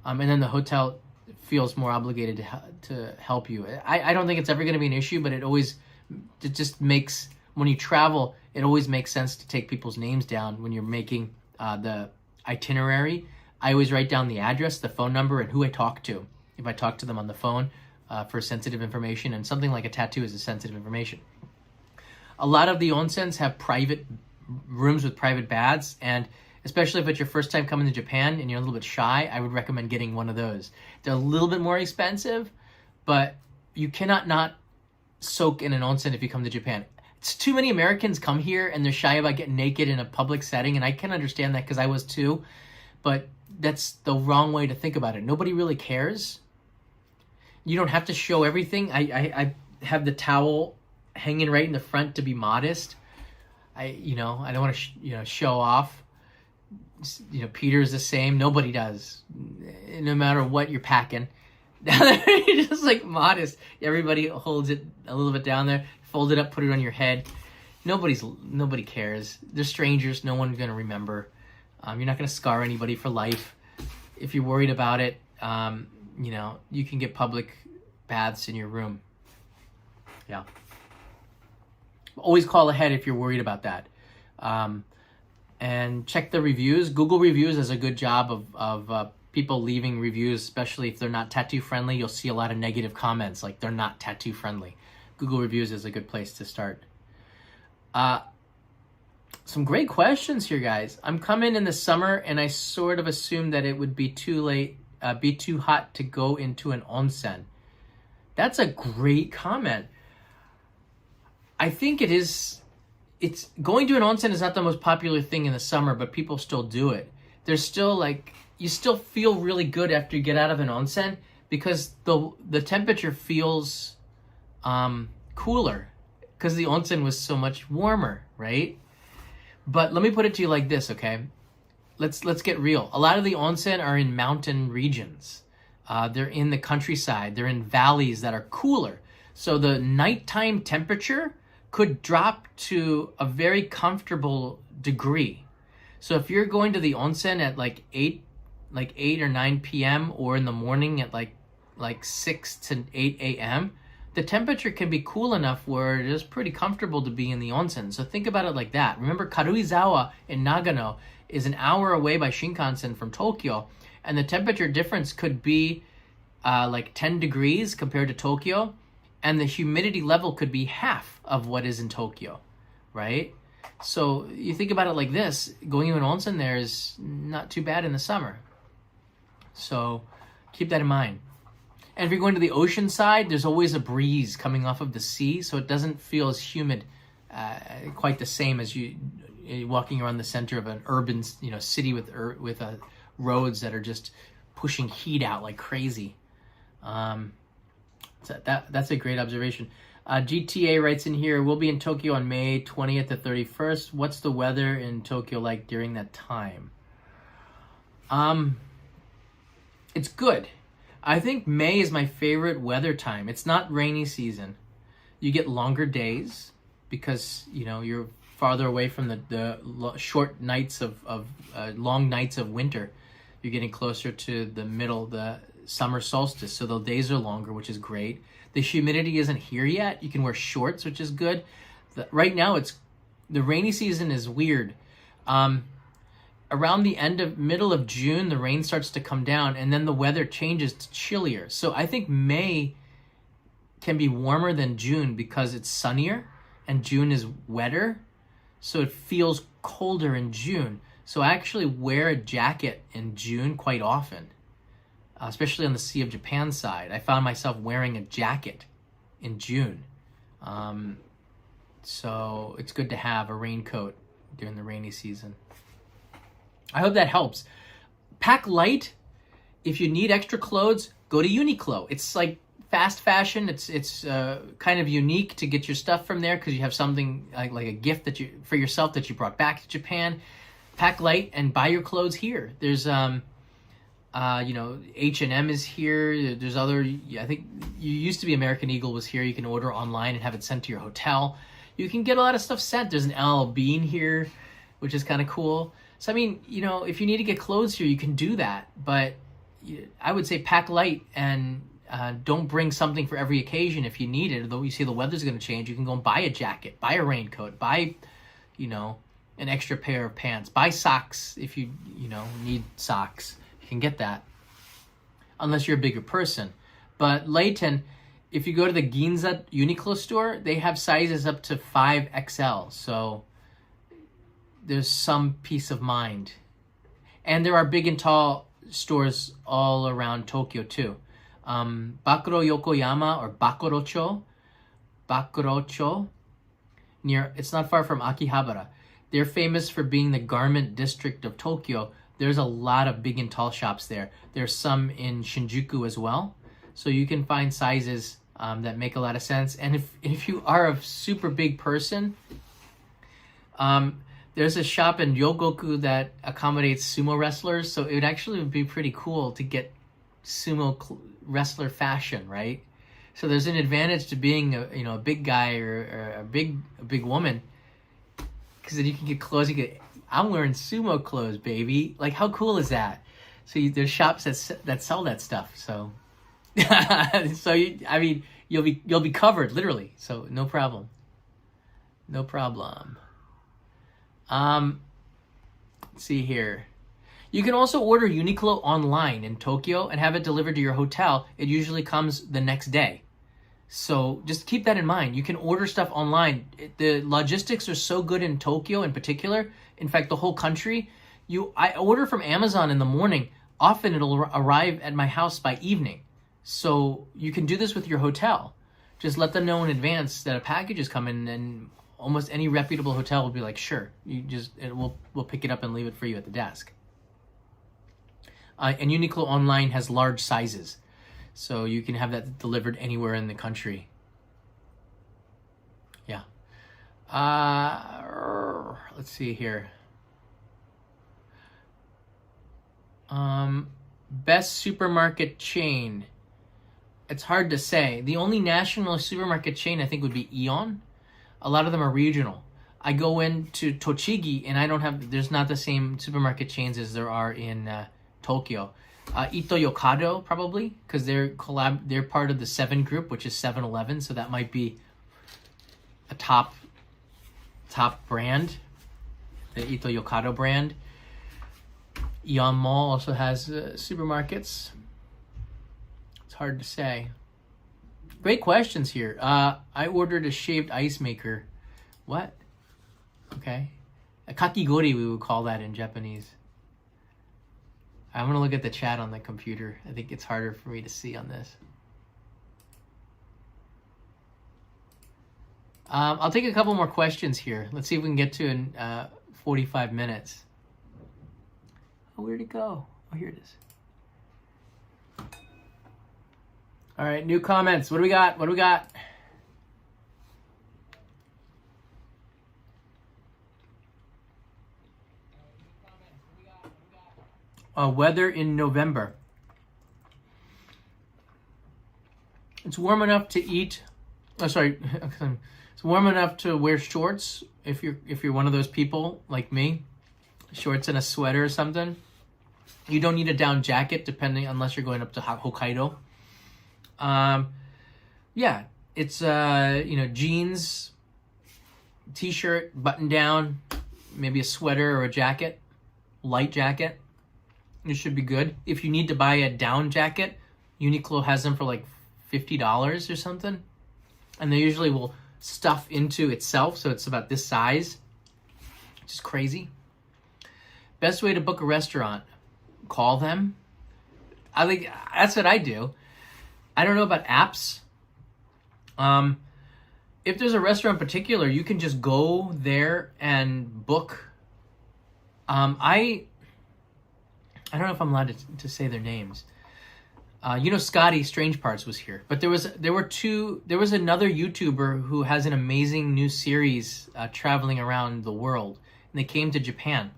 And then the hotel feels more obligated to help you. I don't think it's ever going to be an issue, but it just makes, when you travel, it always makes sense to take people's names down when you're making the itinerary. I always write down the address, the phone number, and who I talk to. If I talk to them on the phone for sensitive information, and something like a tattoo is a sensitive information. A lot of the onsens have private rooms with private baths, and especially if it's your first time coming to Japan and you're a little bit shy, I would recommend getting one of those. They're a little bit more expensive, but you cannot not soak in an onsen if you come to Japan. It's too many Americans come here and they're shy about getting naked in a public setting, and I can understand that because I was too, but that's the wrong way to think about it. Nobody really cares. You don't have to show everything. I have the towel hanging right in the front to be modest. I don't want to show off. Peter's the same. Nobody does. No matter what you're packing. You're just like modest. Everybody holds it a little bit down there. Fold it up, put it on your head. Nobody cares. They're strangers. No one's going to remember. You're not going to scar anybody for life. If you're worried about it, you can get public baths in your room. Yeah. Always call ahead if you're worried about that. And check the reviews. Google Reviews does a good job of people leaving reviews, especially if they're not tattoo friendly. You'll see a lot of negative comments, like they're not tattoo friendly. Google Reviews is a good place to start. Some great questions here, guys. I'm coming in the summer, and I sort of assumed that it would be too hot to go into an onsen. That's a great comment. I think it's going to an onsen is not the most popular thing in the summer, but people still do it. There's still you still feel really good after you get out of an onsen because the temperature feels cooler because the onsen was so much warmer, right? But let me put it to you like this, okay? Let's get real. A lot of the onsen are in mountain regions. They're in the countryside. They're in valleys that are cooler. So the nighttime temperature could drop to a very comfortable degree. So if you're going to the onsen at like 8 or 9 p.m. or in the morning at like 6 to 8 a.m., the temperature can be cool enough where it is pretty comfortable to be in the onsen. So think about it like that. Remember, Karuizawa in Nagano is an hour away by Shinkansen from Tokyo, and the temperature difference could be like 10 degrees compared to Tokyo, and the humidity level could be half of what is in Tokyo, right? So you think about it like this, going to an onsen there is not too bad in the summer. So keep that in mind. And if you're going to the ocean side, there's always a breeze coming off of the sea, so it doesn't feel as humid, quite the same as you walking around the center of an urban, city with roads that are just pushing heat out like crazy. So that's a great observation. GTA writes in here, we'll be in Tokyo on May 20th to 31st. What's the weather in Tokyo like during that time? It's good. I think May is my favorite weather time. It's not rainy season. You get longer days because, you're farther away from the short nights of long nights of winter. You're getting closer to the middle, the summer solstice. So the days are longer, which is great. The humidity isn't here yet. You can wear shorts, which is good. Right now, the rainy season is weird. Around the middle of June, the rain starts to come down, and then the weather changes to chillier. So I think May can be warmer than June because it's sunnier, and June is wetter. So it feels colder in June. So I actually wear a jacket in June quite often, especially on the Sea of Japan side. I found myself wearing a jacket in June. So it's good to have a raincoat during the rainy season. I hope that helps. Pack light. If you need extra clothes, go to Uniqlo. It's like fast fashion. It's kind of unique to get your stuff from there because you have something like a gift for yourself that you brought back to Japan. Pack light and buy your clothes here. There's, I think, 10 to 15% off. If you go to Uniqlo, it's like $5 to $10 off. So H&M is here. There's other, I think you used to be American Eagle was here. You can order online and have it sent to your hotel. You can get a lot of stuff sent. There's an LL Bean here, which is kind of cool. So, I mean, if you need to get clothes here, you can do that. But I would say pack light and don't bring something for every occasion if you need it. Though you see the weather's going to change, you can go and buy a jacket, buy a raincoat, buy, an extra pair of pants, buy socks if you need socks. You can get that, unless you're a bigger person. But Leighton, if you go to the Ginza Uniqlo store, they have sizes up to 5XL. So there's some peace of mind. And there are big and tall stores all around Tokyo too. Bakuro Yokoyama or Bakurocho, it's not far from Akihabara. They're famous for being the garment district of Tokyo. There's a lot of big and tall shops there. There's some in Shinjuku as well. So you can find sizes that make a lot of sense. And if you are a super big person, there's a shop in Ryogoku that accommodates sumo wrestlers. So it would actually be pretty cool to get sumo wrestler fashion, right? So there's an advantage to being a big guy or a big woman, because then you can get clothes. I'm wearing sumo clothes, baby. Like, how cool is that? So there's shops that sell that stuff. So you'll be covered literally. So no problem. Let's see here. You can also order Uniqlo online in Tokyo and have it delivered to your hotel. It usually comes the next day. So just keep that in mind. You can order stuff online. The logistics are so good in Tokyo in particular. In fact, the whole country. I order from Amazon in the morning. Often it'll arrive at my house by evening. So you can do this with your hotel. Just let them know in advance that a package is coming, and almost any reputable hotel will be like, sure, we'll pick it up and leave it for you at the desk. And Uniqlo online has large sizes, so you can have that delivered anywhere in the country. Yeah. Let's see here. Best supermarket chain. It's hard to say. The only national supermarket chain I think would be Aeon. A lot of them are regional. I go into Tochigi and there's not the same supermarket chains as there are in Tokyo. Ito Yokado probably, because they're part of the 7 group, which is 7-Eleven, so that might be a top brand, the Ito Yokado brand. Aeon Mall also has supermarkets. It's hard to say. Great questions here. I ordered a shaved ice maker. What? Okay. A kakigori, we would call that in Japanese. I'm going to look at the chat on the computer. I think it's harder for me to see on this. I'll take a couple more questions here. Let's see if we can get to in 45 minutes. Oh, where'd it go? Oh, here it is. All right, new comments. What do we got? Weather in November. It's warm enough to eat. It's warm enough to wear shorts if you're one of those people like me. Shorts and a sweater or something. You don't need a down jacket unless you're going up to Hokkaido. Yeah, it's jeans, t-shirt, button down, maybe a sweater or a jacket, light jacket. It should be good. If you need to buy a down jacket, Uniqlo has them for like $50 or something, and they usually will stuff into itself, so it's about this size, which is crazy. Best way to book a restaurant: call them. That's what I do. I don't know about apps. If there's a restaurant in particular, you can just go there and book. I don't know if I'm allowed to say their names. Scotty Strange Parts was here, but there was another YouTuber who has an amazing new series traveling around the world, and they came to Japan.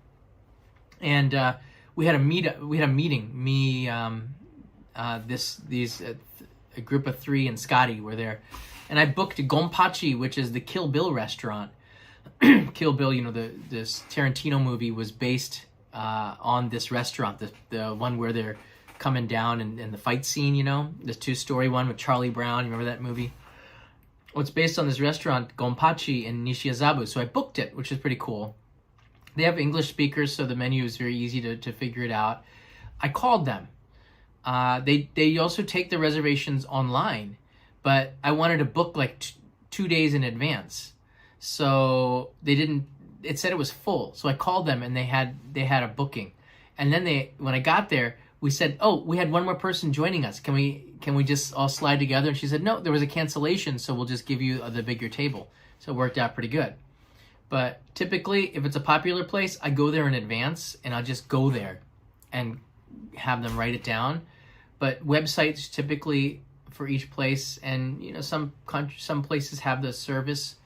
And we had a meeting. Me, a group of 3 and Scotty were there, and I booked Gonpachi, which is the Kill Bill restaurant. Kill Bill, this Tarantino movie was based on this restaurant, the one where they're coming down and the fight scene, the 2-story one with Charlie Brown. You remember that movie? Well, it's based on this restaurant, Gonpachi, in Nishiazabu. So I booked it, which is pretty cool. They have English speakers, so the menu is very easy to figure it out. I called them. They also take the reservations online, but I wanted to book like 2 days in advance. So they didn't. It said it was full. So I called them, and they had a booking. And then when I got there, we said, "Oh, we had one more person joining us. Can we just all slide together?" And she said, "No, there was a cancellation, so we'll just give you the bigger table." So it worked out pretty good. But typically, if it's a popular place, I go there in advance, and I'll just go there and have them write it down. But websites typically for each place, and some places have the service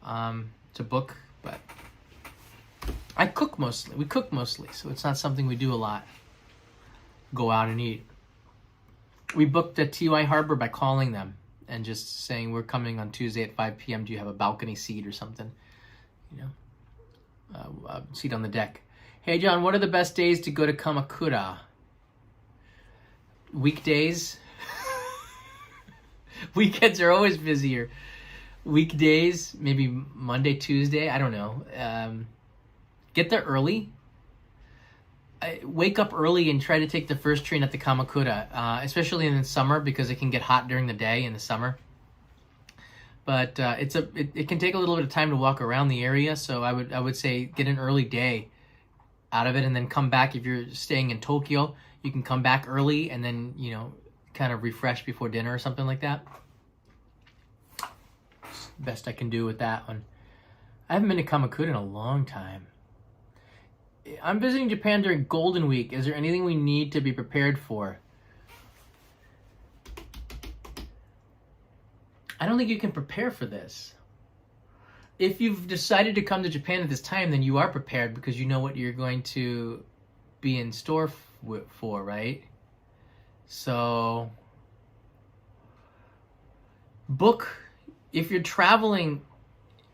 to book, but we cook mostly, so it's not something we do a lot. Go out and eat. We booked at TY Harbor by calling them and just saying, "We're coming on Tuesday at 5 p.m. Do you have a balcony seat or something? Seat on the deck." Hey John, what are the best days to go to Kamakura? Weekdays. Weekends are always busier. Weekdays, maybe Monday, Tuesday, I don't know. Get there early. Wake up early and try to take the first train at the Kamakura, especially in the summer, because it can get hot during the day in the summer. But it can take a little bit of time to walk around the area, so I would say get an early day out of it, and then come back. If you're staying in Tokyo, you can come back early and then kind of refresh before dinner or something like that. Best I can do with that one. I haven't been to Kamakura in a long time. I'm visiting Japan during Golden Week. Is there anything we need to be prepared for? I don't think you can prepare for this. If you've decided to come to Japan at this time, then you are prepared because you know what you're going to be in store for, right? So, book. If you're traveling,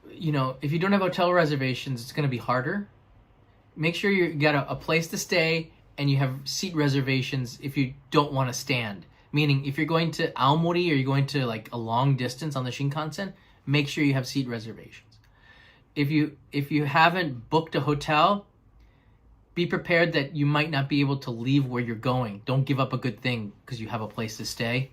if you don't have hotel reservations, it's going to be harder. Make sure you got a place to stay and you have seat reservations if you don't want to stand. Meaning, if you're going to Aomori or you're going to like a long distance on the Shinkansen, make sure you have seat reservations. If you haven't booked a hotel, be prepared that you might not be able to leave where you're going. Don't give up a good thing because you have a place to stay.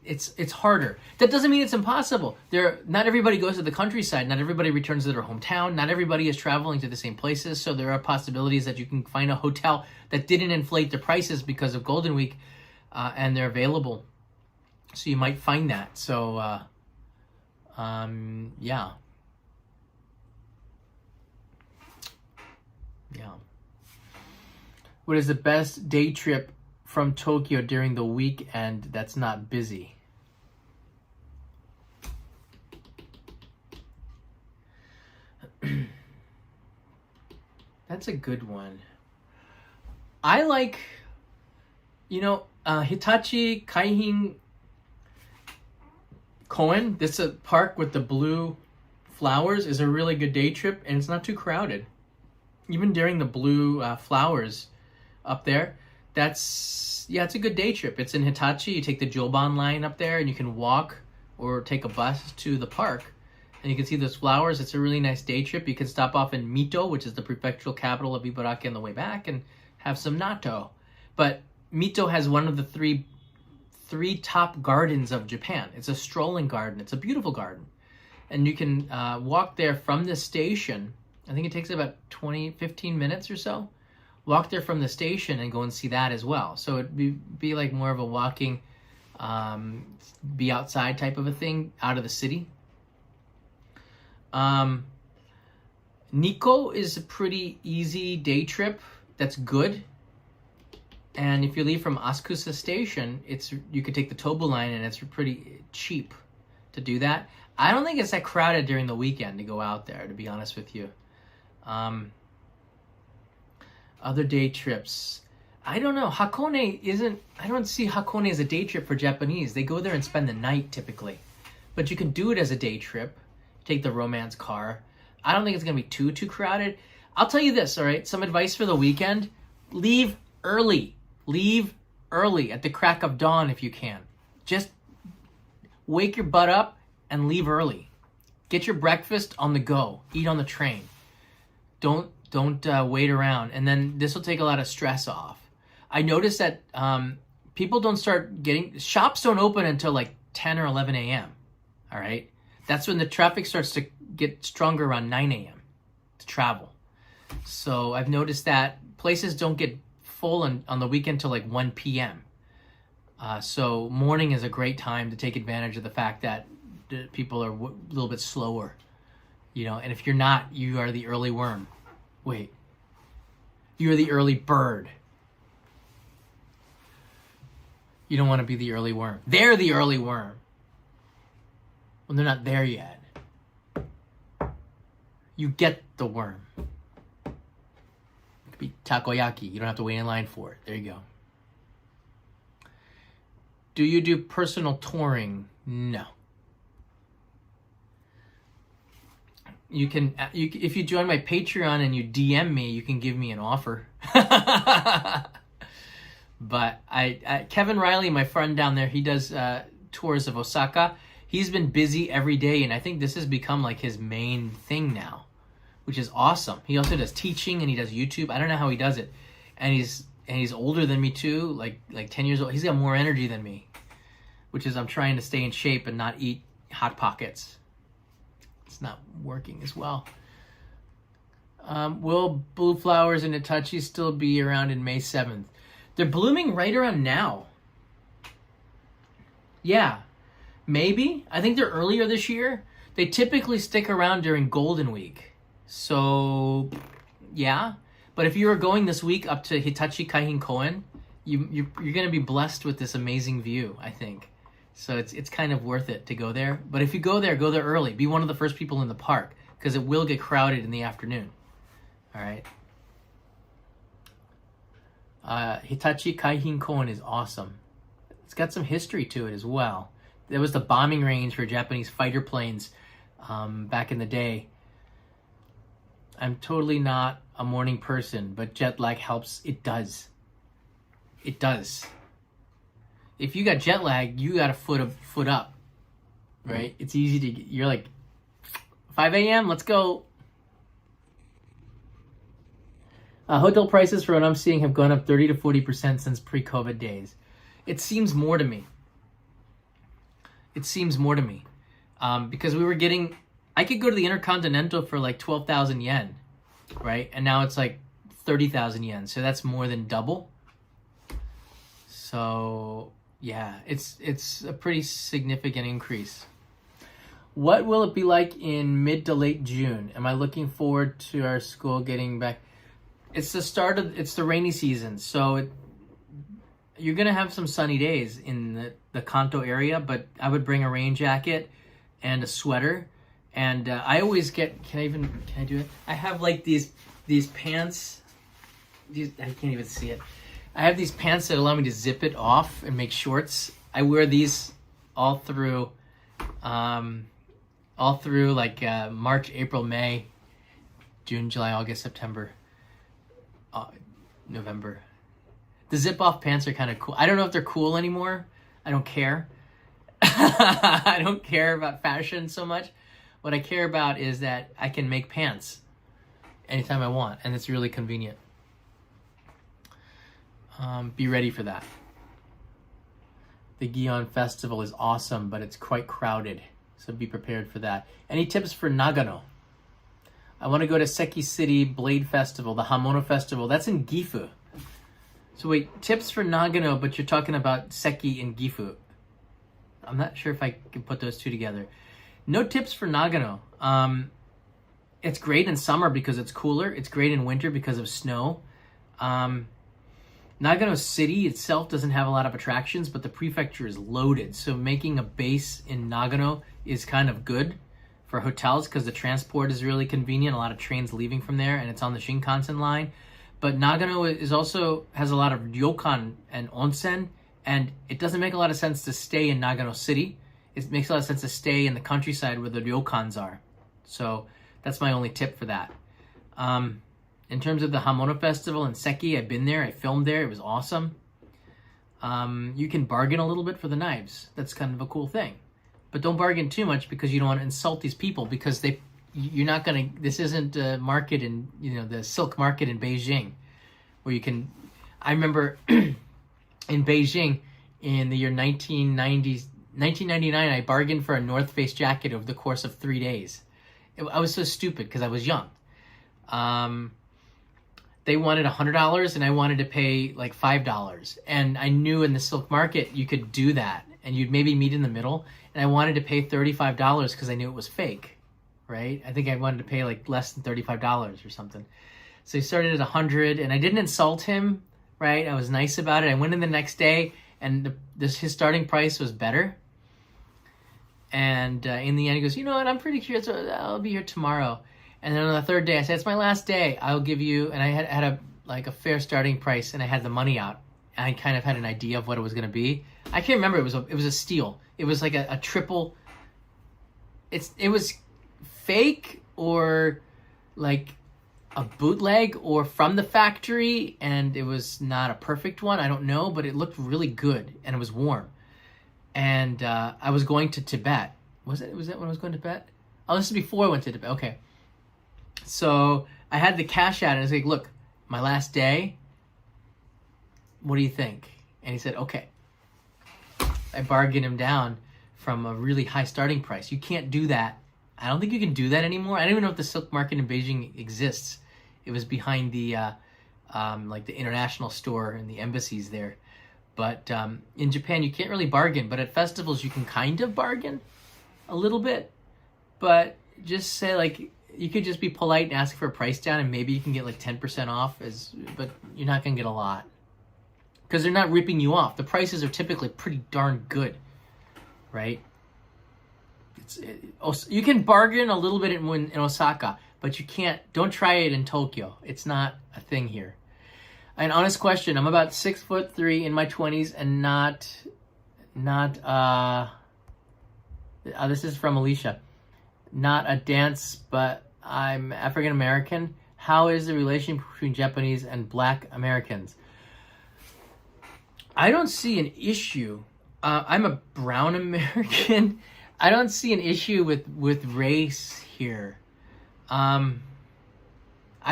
It's harder. That doesn't mean it's impossible. Not everybody goes to the countryside. Not everybody returns to their hometown. Not everybody is traveling to the same places. So there are possibilities that you can find a hotel that didn't inflate the prices because of Golden Week, and they're available. So you might find that. So, yeah. Yeah. What is the best day trip from Tokyo during the weekend that's not busy? That's a good one. I like, Hitachi Kaihin Koen. This is a park with the blue flowers. Is a really good day trip, and it's not too crowded. Even during the blue flowers up there, it's a good day trip. It's in Hitachi. You take the Joban line up there, and you can walk or take a bus to the park, and you can see those flowers. It's a really nice day trip. You can stop off in Mito, which is the prefectural capital of Ibaraki, on the way back, and have some natto. But Mito has one of the three top gardens of Japan. It's a strolling garden. It's a beautiful garden, and you can walk there from the station. I think it takes about 15 minutes or so. Walk there from the station and go and see that as well. So it'd be like more of a walking, be outside type of a thing out of the city. Nikko is a pretty easy day trip. That's good. And if you leave from Asakusa Station, you could take the Tobu line, and it's pretty cheap to do that. I don't think it's that crowded during the weekend to go out there, to be honest with you. Other day trips. I don't know. Hakone isn't, I don't see Hakone as a day trip for Japanese. They go there and spend the night typically. But you can do it as a day trip. Take the romance car. I don't think it's going to be too crowded. I'll tell you this, all right? Some advice for the weekend. Leave early. Leave early at the crack of dawn if you can. Just wake your butt up and leave early. Get your breakfast on the go. Eat on the train. Don't wait around. And then this will take a lot of stress off. I noticed that people don't start getting... Shops don't open until like 10 or 11 a.m. All right? That's when the traffic starts to get stronger around 9 a.m. to travel. So I've noticed that places don't get full on the weekend till like 1 p.m. So morning is a great time to take advantage of the fact that people are a little bit slower. You know, and if you're not, you are the early worm. Wait. You're the early bird. You don't want to be the early worm. They're the early worm. Well, they're not there yet. You get the worm. It could be takoyaki. You don't have to wait in line for it. There you go. Do you do personal touring? No. You can, if you join my Patreon and you DM me, you can give me an offer. But Kevin Riley, my friend down there, he does tours of Osaka. He's been busy every day, and I think this has become like his main thing now, which is awesome. He also does teaching and he does YouTube. I don't know how he does it, and he's older than me too, like 10 years old. He's got more energy than me, which is I'm trying to stay in shape and not eat Hot Pockets. It's not working as well. Will blue flowers and Itachi still be around in May 7th? They're blooming right around now. Yeah, maybe. I think they're earlier this year. They typically stick around during Golden Week. So, yeah. But if you are going this week up to Hitachi Kaihin Koen, you're going to be blessed with this amazing view, I think. So it's kind of worth it to go there. But if you go there early. Be one of the first people in the park, because it will get crowded in the afternoon. All right. Hitachi Kaihin Koen is awesome. It's got some history to it as well. There was the bombing range for Japanese fighter planes back in the day. I'm totally not a morning person, but jet lag helps. It does. It does. If you got jet lag, you got a foot up, right? It's easy to get, you're like, 5 a.m., let's go. Hotel prices for what I'm seeing have gone up 30 to 40% since pre-COVID days. It seems more to me. Because we were getting, I could go to the Intercontinental for like 12,000 yen, right? And now it's like 30,000 yen. So that's more than double. So yeah, it's a pretty significant increase. What will it be like in mid to late June? Am I looking forward to our school getting back? It's the rainy season, so you're going to have some sunny days in the Kanto area, but I would bring a rain jacket and a sweater. And I always get, can I do it? I have like these pants. I can't even see it. I have these pants that allow me to zip it off and make shorts. I wear these all through like March, April, May, June, July, August, September, November. The zip-off pants are kind of cool. I don't know if they're cool anymore. I don't care. I don't care about fashion so much. What I care about is that I can make pants anytime I want, and it's really convenient. Be ready for that. The Gion Festival is awesome, but it's quite crowded, so be prepared for that. Any tips for Nagano? I want to go to Seki City Blade Festival, the Hamono Festival. That's in Gifu. So wait, tips for Nagano, but you're talking about Seki in Gifu. I'm not sure if I can put those two together. No tips for Nagano. It's great in summer because it's cooler. It's great in winter because of snow. Nagano City itself doesn't have a lot of attractions, but the prefecture is loaded. So making a base in Nagano is kind of good for hotels because the transport is really convenient. A lot of trains leaving from there, and it's on the Shinkansen line. But Nagano is also has a lot of ryokan and onsen, and it doesn't make a lot of sense to stay in Nagano City. It makes a lot of sense to stay in the countryside where the ryokans are. So that's my only tip for that. In terms of the Hamono Festival in Seki, I've been there. I filmed there. It was awesome. You can bargain a little bit for the knives. That's kind of a cool thing. But don't bargain too much because you don't want to insult these people, because you're not going to, this isn't a market in, the silk market in Beijing where you can, I remember in Beijing in the year 1999, I bargained for a North Face jacket over the course of 3 days. I was so stupid because I was young. They wanted $100 and I wanted to pay like $5. And I knew in the silk market you could do that and you'd maybe meet in the middle. And I wanted to pay $35 because I knew it was fake, right? I think I wanted to pay like less than $35 or something. So he started at 100 and I didn't insult him, right? I was nice about it. I went in the next day and his starting price was better. And in the end, he goes, you know what? I'm pretty curious. I'll be here tomorrow. And then on the third day, I said, it's my last day. I'll give you, and I had a fair starting price, and I had the money out. And I kind of had an idea of what it was going to be. I can't remember. It was a steal. It was like a triple. It was fake or like a bootleg or from the factory, and it was not a perfect one. I don't know, but it looked really good, and it was warm. And I was going to Tibet. Was that when I was going to Tibet? Oh, this is before I went to Tibet. Okay. So I had the cash out, and I was like, look, my last day, what do you think? And he said, okay. I bargained him down from a really high starting price. You can't do that. I don't think you can do that anymore. I don't even know if the silk market in Beijing exists. It was behind the like the international store and the embassies there. But in Japan, you can't really bargain. But at festivals, you can kind of bargain a little bit. But just say, like, you could just be polite and ask for a price down, and maybe you can get like 10% off. But you're not going to get a lot. Because they're not ripping you off. The prices are typically pretty darn good, right? You can bargain a little bit in Osaka, but you can't. Don't try it in Tokyo. It's not a thing here. An honest question. I'm about 6'3" in my 20s, and not. This is from Alicia. Not a dance, but I'm African American. How is the relation between Japanese and Black Americans? I don't see an issue. I'm a brown American. I don't see an issue with race here. I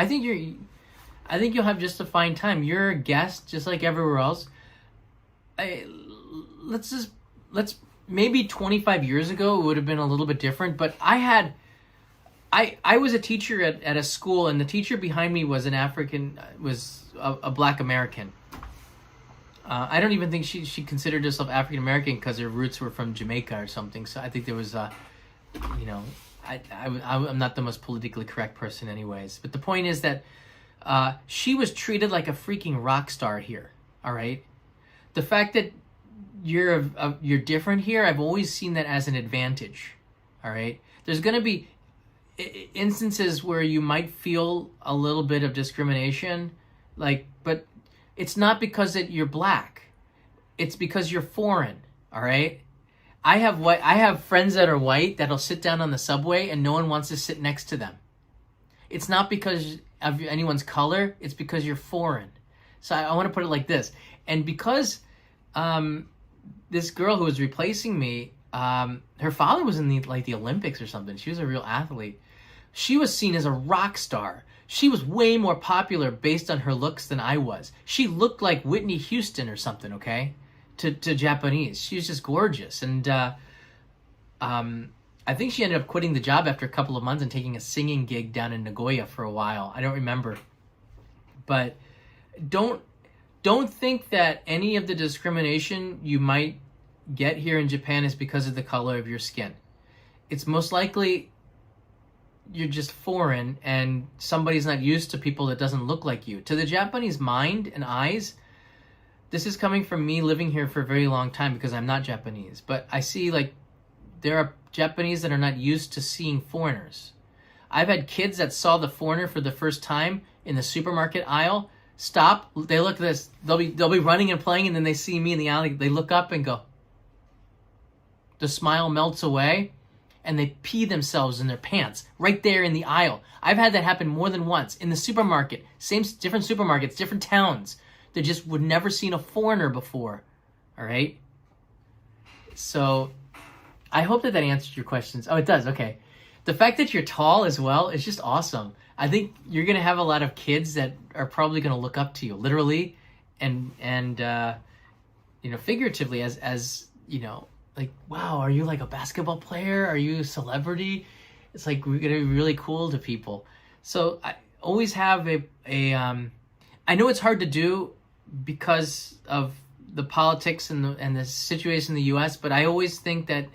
think you'll have just a fine time. You're a guest, just like everywhere else. Let's maybe 25 years ago it would have been a little bit different. But I was a teacher at a school, and the teacher behind me was a Black American. I don't even think she considered herself African American because her roots were from Jamaica or something. So I think there was I'm not the most politically correct person anyways. But the point is that she was treated like a freaking rock star here. All right. The fact that you're different here, I've always seen that as an advantage. All right. There's going to be instances where you might feel a little bit of discrimination, but it's not because that you're black. It's because you're foreign. All right. I have friends that are white that'll sit down on the subway and no one wants to sit next to them. It's not because of anyone's color. It's because you're foreign. So I want to put it like this. And because this girl who was replacing me, her father was in the Olympics or something. She was a real athlete. She was seen as a rock star. She was way more popular based on her looks than I was. She looked like Whitney Houston or something, okay? To Japanese. She was just gorgeous. And I think she ended up quitting the job after a couple of months and taking a singing gig down in Nagoya for a while. I don't remember. But don't think that any of the discrimination you might get here in Japan is because of the color of your skin. It's most likely you're just foreign and somebody's not used to people that doesn't look like you. To the Japanese mind and eyes, this is coming from me living here for a very long time because I'm not Japanese. But I see there are Japanese that are not used to seeing foreigners. I've had kids that saw the foreigner for the first time in the supermarket aisle. stop. They look at this. They'll be running and playing, and then they see me in the alley. They look up and go. The smile melts away, and they pee themselves in their pants right there in the aisle. I've had that happen more than once in the supermarket. Different supermarkets, different towns. They just would never seen a foreigner before. All right. So, I hope that answered your questions. Oh, it does. Okay. The fact that you're tall as well is just awesome. I think you're gonna have a lot of kids that are probably gonna look up to you, literally, and figuratively, as like, wow, are you like a basketball player? Are you a celebrity? It's like we're gonna be really cool to people. So I always have I know it's hard to do because of the politics and the situation in the U.S., but I always think that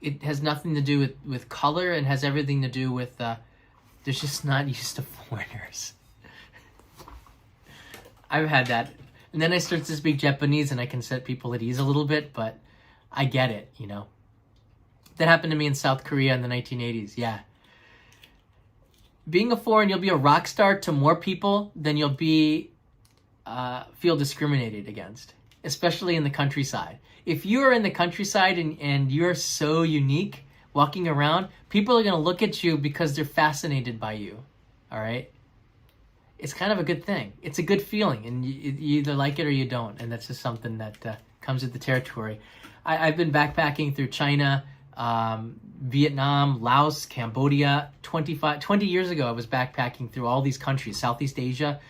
it has nothing to do with color and has everything to do with they're just not used to foreigners. I've had that. And then I start to speak Japanese and I can set people at ease a little bit, but I get it, That happened to me in South Korea in the 1980s, yeah. Being a foreign, you'll be a rock star to more people than you'll be feel discriminated against, especially in the countryside. If you are in the countryside and you're so unique walking around, people are going to look at you because they're fascinated by you, all right? It's kind of a good thing. It's a good feeling, and you either like it or you don't, and that's just something that comes with the territory. I've been backpacking through China, Vietnam, Laos, Cambodia. 20 years ago, I was backpacking through all these countries, Southeast Asia.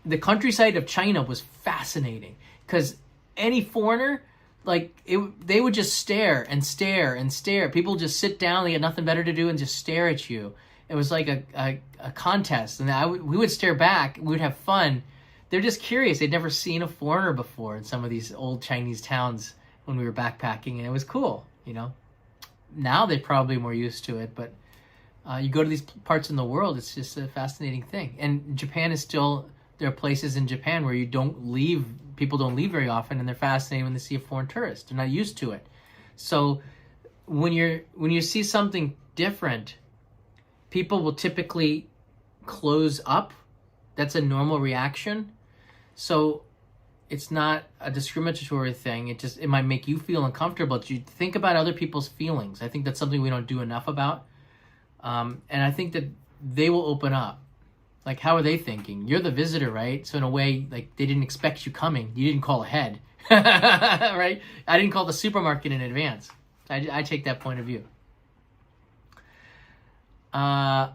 The countryside of China was fascinating because any foreigner, they would just stare and stare and stare. People just sit down, they had nothing better to do and just stare at you. It was like a contest, and we would stare back. We would have fun. They're just curious. They'd never seen a foreigner before in some of these old Chinese towns when we were backpacking, and it was cool, Now they're probably more used to it, but you go to these parts in the world, it's just a fascinating thing. And Japan is still, there are places in Japan where people don't leave very often, and they're fascinated when they see a foreign tourist. They're not used to it. So when you see something different, people will typically close up. That's a normal reaction. So it's not a discriminatory thing. It might make you feel uncomfortable. But you think about other people's feelings. I think that's something we don't do enough about. And I think that they will open up. Like, how are they thinking? You're the visitor, right? So in a way, like, they didn't expect you coming. You didn't call ahead, right? I didn't call the supermarket in advance. I take that point of view. Let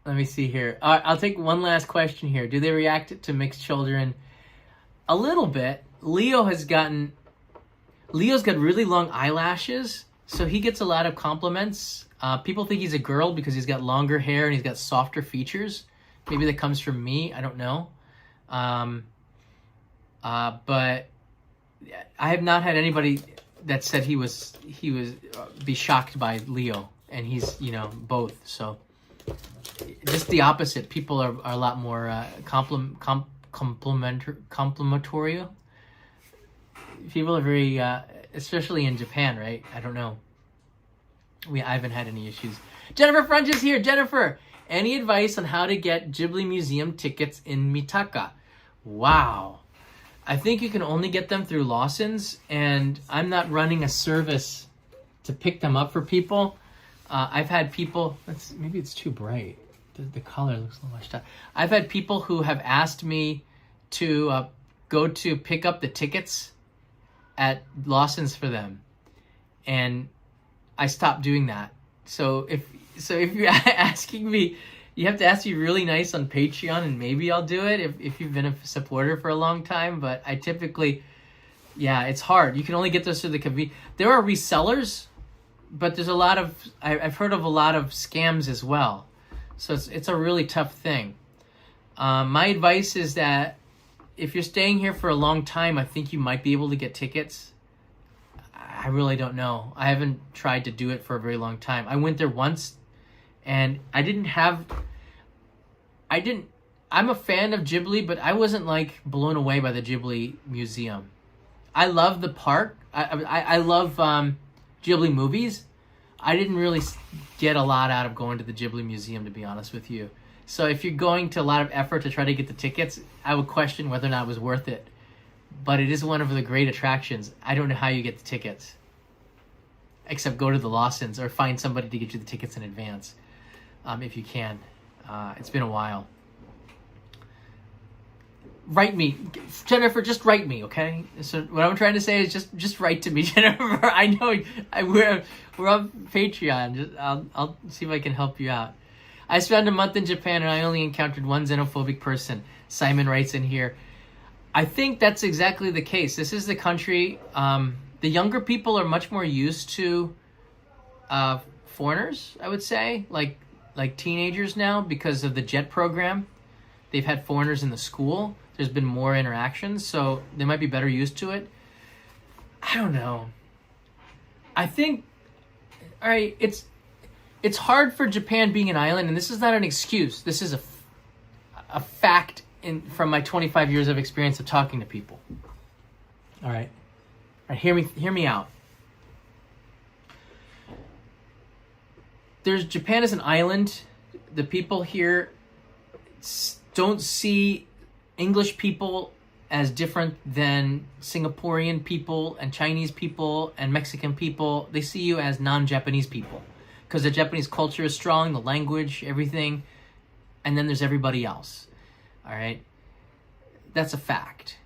me see here. I'll take one last question here. Do they react to mixed children? A little bit. Leo's got really long eyelashes, so he gets a lot of compliments. People think he's a girl because he's got longer hair and he's got softer features. Maybe that comes from me. I don't know. But I have not had anybody that said he was be shocked by Leo, and he's both. So just the opposite. People are a lot more complimentary. People are very, especially in Japan, right? I don't know. I haven't had any issues. Jennifer French is here. Jennifer, any advice on how to get Ghibli Museum tickets in Mitaka? Wow. I think you can only get them through Lawson's, and I'm not running a service to pick them up for people. I've had people, maybe it's too bright. The color looks a little washed out. I've had people who have asked me to go to pick up the tickets at Lawson's for them, and I stopped doing that. So if you're asking me, you have to ask me really nice on Patreon, and maybe I'll do it if you've been a supporter for a long time. But I typically, it's hard. You can only get those through the convenience. There are resellers, but there's a lot of, I've heard of a lot of scams as well. So it's a really tough thing. My advice is that if you're staying here for a long time, I think you might be able to get tickets. I really don't know. I haven't tried to do it for a very long time. I went there once, and I'm a fan of Ghibli, but I wasn't like blown away by the Ghibli Museum. I love the park. I love Ghibli movies. I didn't really get a lot out of going to the Ghibli Museum, to be honest with you. So if you're going to a lot of effort to try to get the tickets, I would question whether or not it was worth it. But it is one of the great attractions. I don't know how you get the tickets, except go to the Lawsons or find somebody to get you the tickets in advance, if you can. It's been a while. Write me, Jennifer. Just write me, okay? So what I'm trying to say is just write to me, Jennifer. I know we're on Patreon. I'll see if I can help you out. I spent a month in Japan and I only encountered one xenophobic person. Simon writes in here. I think that's exactly the case. This is the country. The younger people are much more used to foreigners, I would say, like teenagers now, because of the JET program. They've had foreigners in the school. There's been more interactions, so they might be better used to it. I don't know. I think, all right, it's hard for Japan being an island, and this is not an excuse. This is a fact from my 25 years of experience of talking to people. All right, hear me out. Japan is an island. The people here don't see English people as different than Singaporean people and Chinese people and Mexican people. They see you as non-Japanese people because the Japanese culture is strong, the language, everything, and then there's everybody else. All right, that's a fact.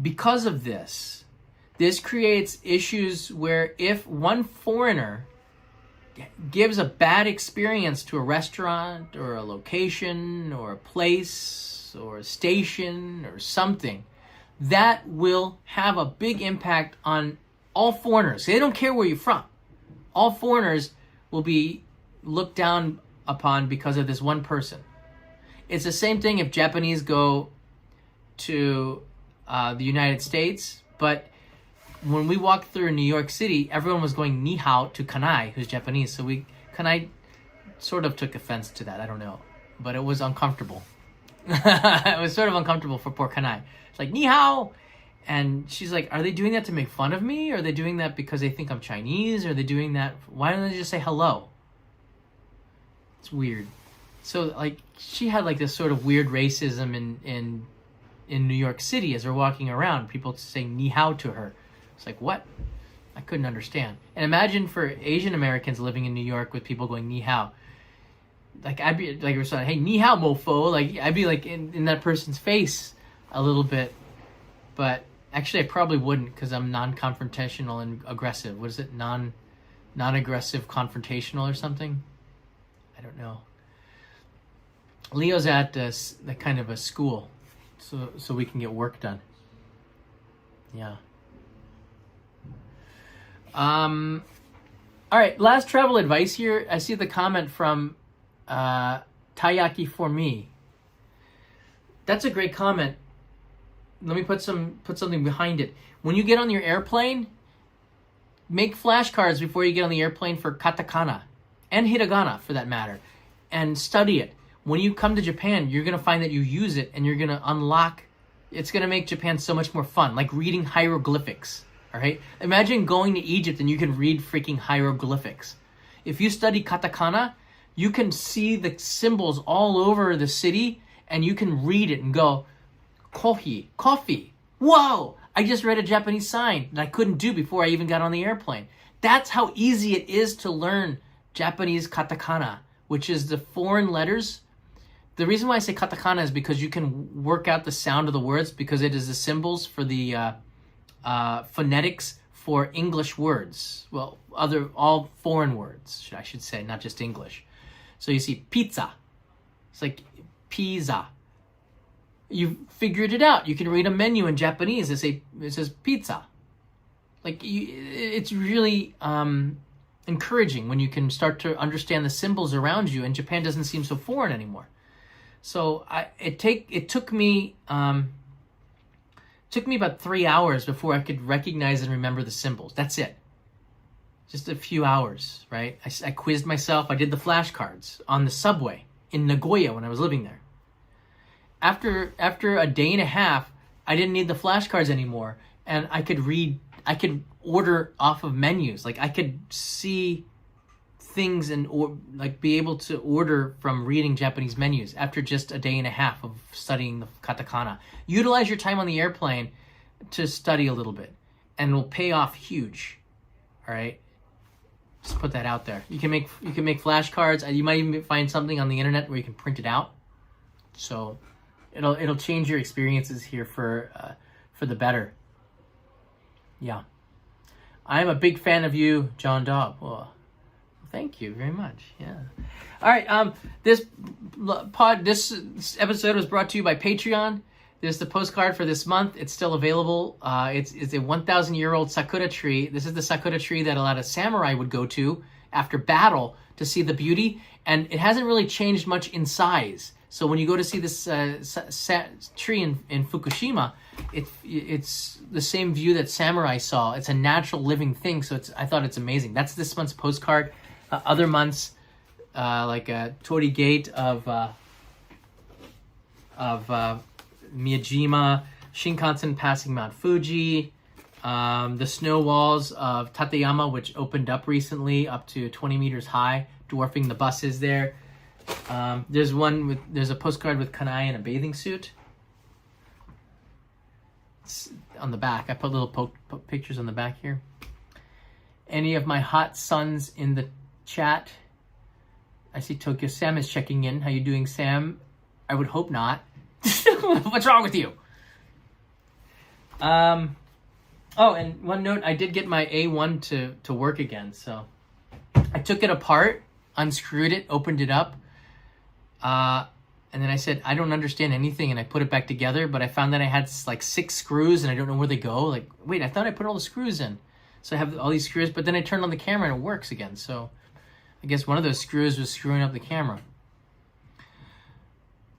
Because of this creates issues where if one foreigner gives a bad experience to a restaurant or a location or a place or a station or something, that will have a big impact on all foreigners. They don't care where you're from. All foreigners will be looked down upon because of this one person. It's the same thing if Japanese go to the United States, but when we walked through New York City, everyone was going ni hao to Kanai, who's Japanese. So Kanai sort of took offense to that. I don't know, but it was uncomfortable. It was sort of uncomfortable for poor Kanai. It's like ni hao, and she's like, "Are they doing that to make fun of me? Or are they doing that because they think I'm Chinese? Or are they doing that? Why don't they just say hello?" It's weird. So like she had like this sort of weird racism in New York City as they're walking around. People saying ni hao to her. It's like, what? I couldn't understand. And imagine for Asian Americans living in New York with people going ni hao. Like I'd be like, hey, ni hao, mofo. Like I'd be like in that person's face a little bit. But actually I probably wouldn't because I'm non-confrontational and aggressive. What is it? Non-aggressive confrontational or something? I don't know. Leo's at the kind of a school so we can get work done. Yeah. All right, last travel advice here. I see the comment from Taiyaki for me. That's a great comment. Let me put something behind it. When you get on your airplane, make flashcards before you get on the airplane for katakana and hiragana for that matter, and study it. When you come to Japan, you're going to find that you use it and you're going to unlock. It's going to make Japan so much more fun, like reading hieroglyphics. All right. Imagine going to Egypt and you can read freaking hieroglyphics. If you study katakana, you can see the symbols all over the city and you can read it and go, coffee. Whoa! I just read a Japanese sign that I couldn't do before I even got on the airplane. That's how easy it is to learn Japanese katakana, which is the foreign letters. The reason why I say katakana is because you can work out the sound of the words because it is the symbols for the phonetics for English words. Well, all foreign words, I should say, not just English. So you see pizza. It's like pizza. You figured it out. You can read a menu in Japanese. It says pizza. It's really encouraging when you can start to understand the symbols around you, and Japan doesn't seem so foreign anymore. So it took me about 3 hours before I could recognize and remember the symbols. That's it. Just a few hours, right? I quizzed myself. I did the flashcards on the subway in Nagoya when I was living there. After a day and a half, I didn't need the flashcards anymore, and I could order off of menus. Like I could see things or like be able to order from reading Japanese menus after just a day and a half of studying the katakana. Utilize your time on the airplane to study a little bit, and it will pay off huge. All right, just put that out there. You can make flashcards. You might even find something on the internet where you can print it out. So it'll change your experiences here for the better. Yeah, I'm a big fan of you, John Daub. Well, thank you very much. Yeah. All right. This episode was brought to you by Patreon. There's the postcard for this month. It's still available. It's a 1,000-year-old sakura tree. This is the sakura tree that a lot of samurai would go to after battle to see the beauty, and it hasn't really changed much in size. So when you go to see this tree in Fukushima, it's the same view that samurai saw. It's a natural living thing. So I thought it's amazing. That's this month's postcard. Other months, like a Torii Gate of Miyajima, Shinkansen passing Mount Fuji, the snow walls of Tateyama, which opened up recently, up to 20 meters high, dwarfing the buses there. There's a postcard with Kanai in a bathing suit. It's on the back. I put little pictures on the back here. Any of my hot sons in the chat? I see Tokyo Sam is checking in. How you doing, Sam? I would hope not. What's wrong with you? Oh, and one note, I did get my A1 to work again. So I took it apart, unscrewed it, opened it up. And then I said, I don't understand anything. And I put it back together, but I found that I had like 6 screws and I don't know where they go. Like, wait, I thought I put all the screws in. So I have all these screws, but then I turned on the camera and it works again. So I guess one of those screws was screwing up the camera.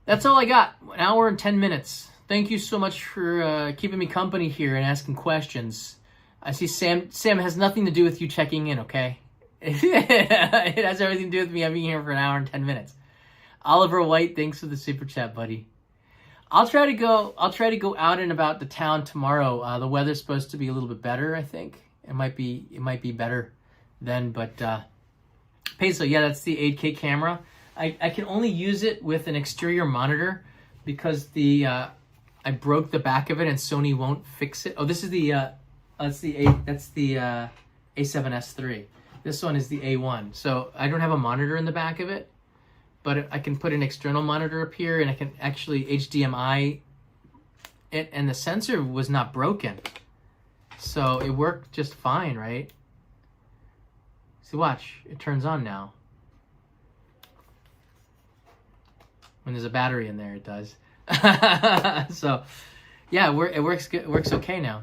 That's all I got. 1 hour and 10 minutes. Thank you so much for keeping me company here and asking questions. I see Sam has nothing to do with you checking in, okay? It has everything to do with me being here for 1 hour and 10 minutes. Oliver White, thanks for the super chat, buddy. I'll try to go out and about the town tomorrow. The weather's supposed to be a little bit better, I think. It might be better then, but Peso, yeah, that's the 8K camera. I can only use it with an exterior monitor because I broke the back of it and Sony won't fix it. Oh, this is that's the A7S III. This one is the A1. So I don't have a monitor in the back of it, but I can put an external monitor up here and I can actually HDMI it, and the sensor was not broken. So it worked just fine, right? See, watch, it turns on now. When there's a battery in there, it does. So, yeah, it works good. It works okay now.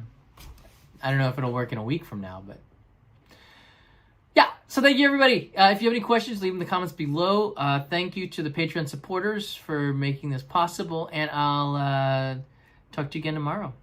I don't know if it'll work in a week from now, but yeah. So thank you, everybody. If you have any questions, leave them in the comments below. Thank you to the Patreon supporters for making this possible, and I'll talk to you again tomorrow.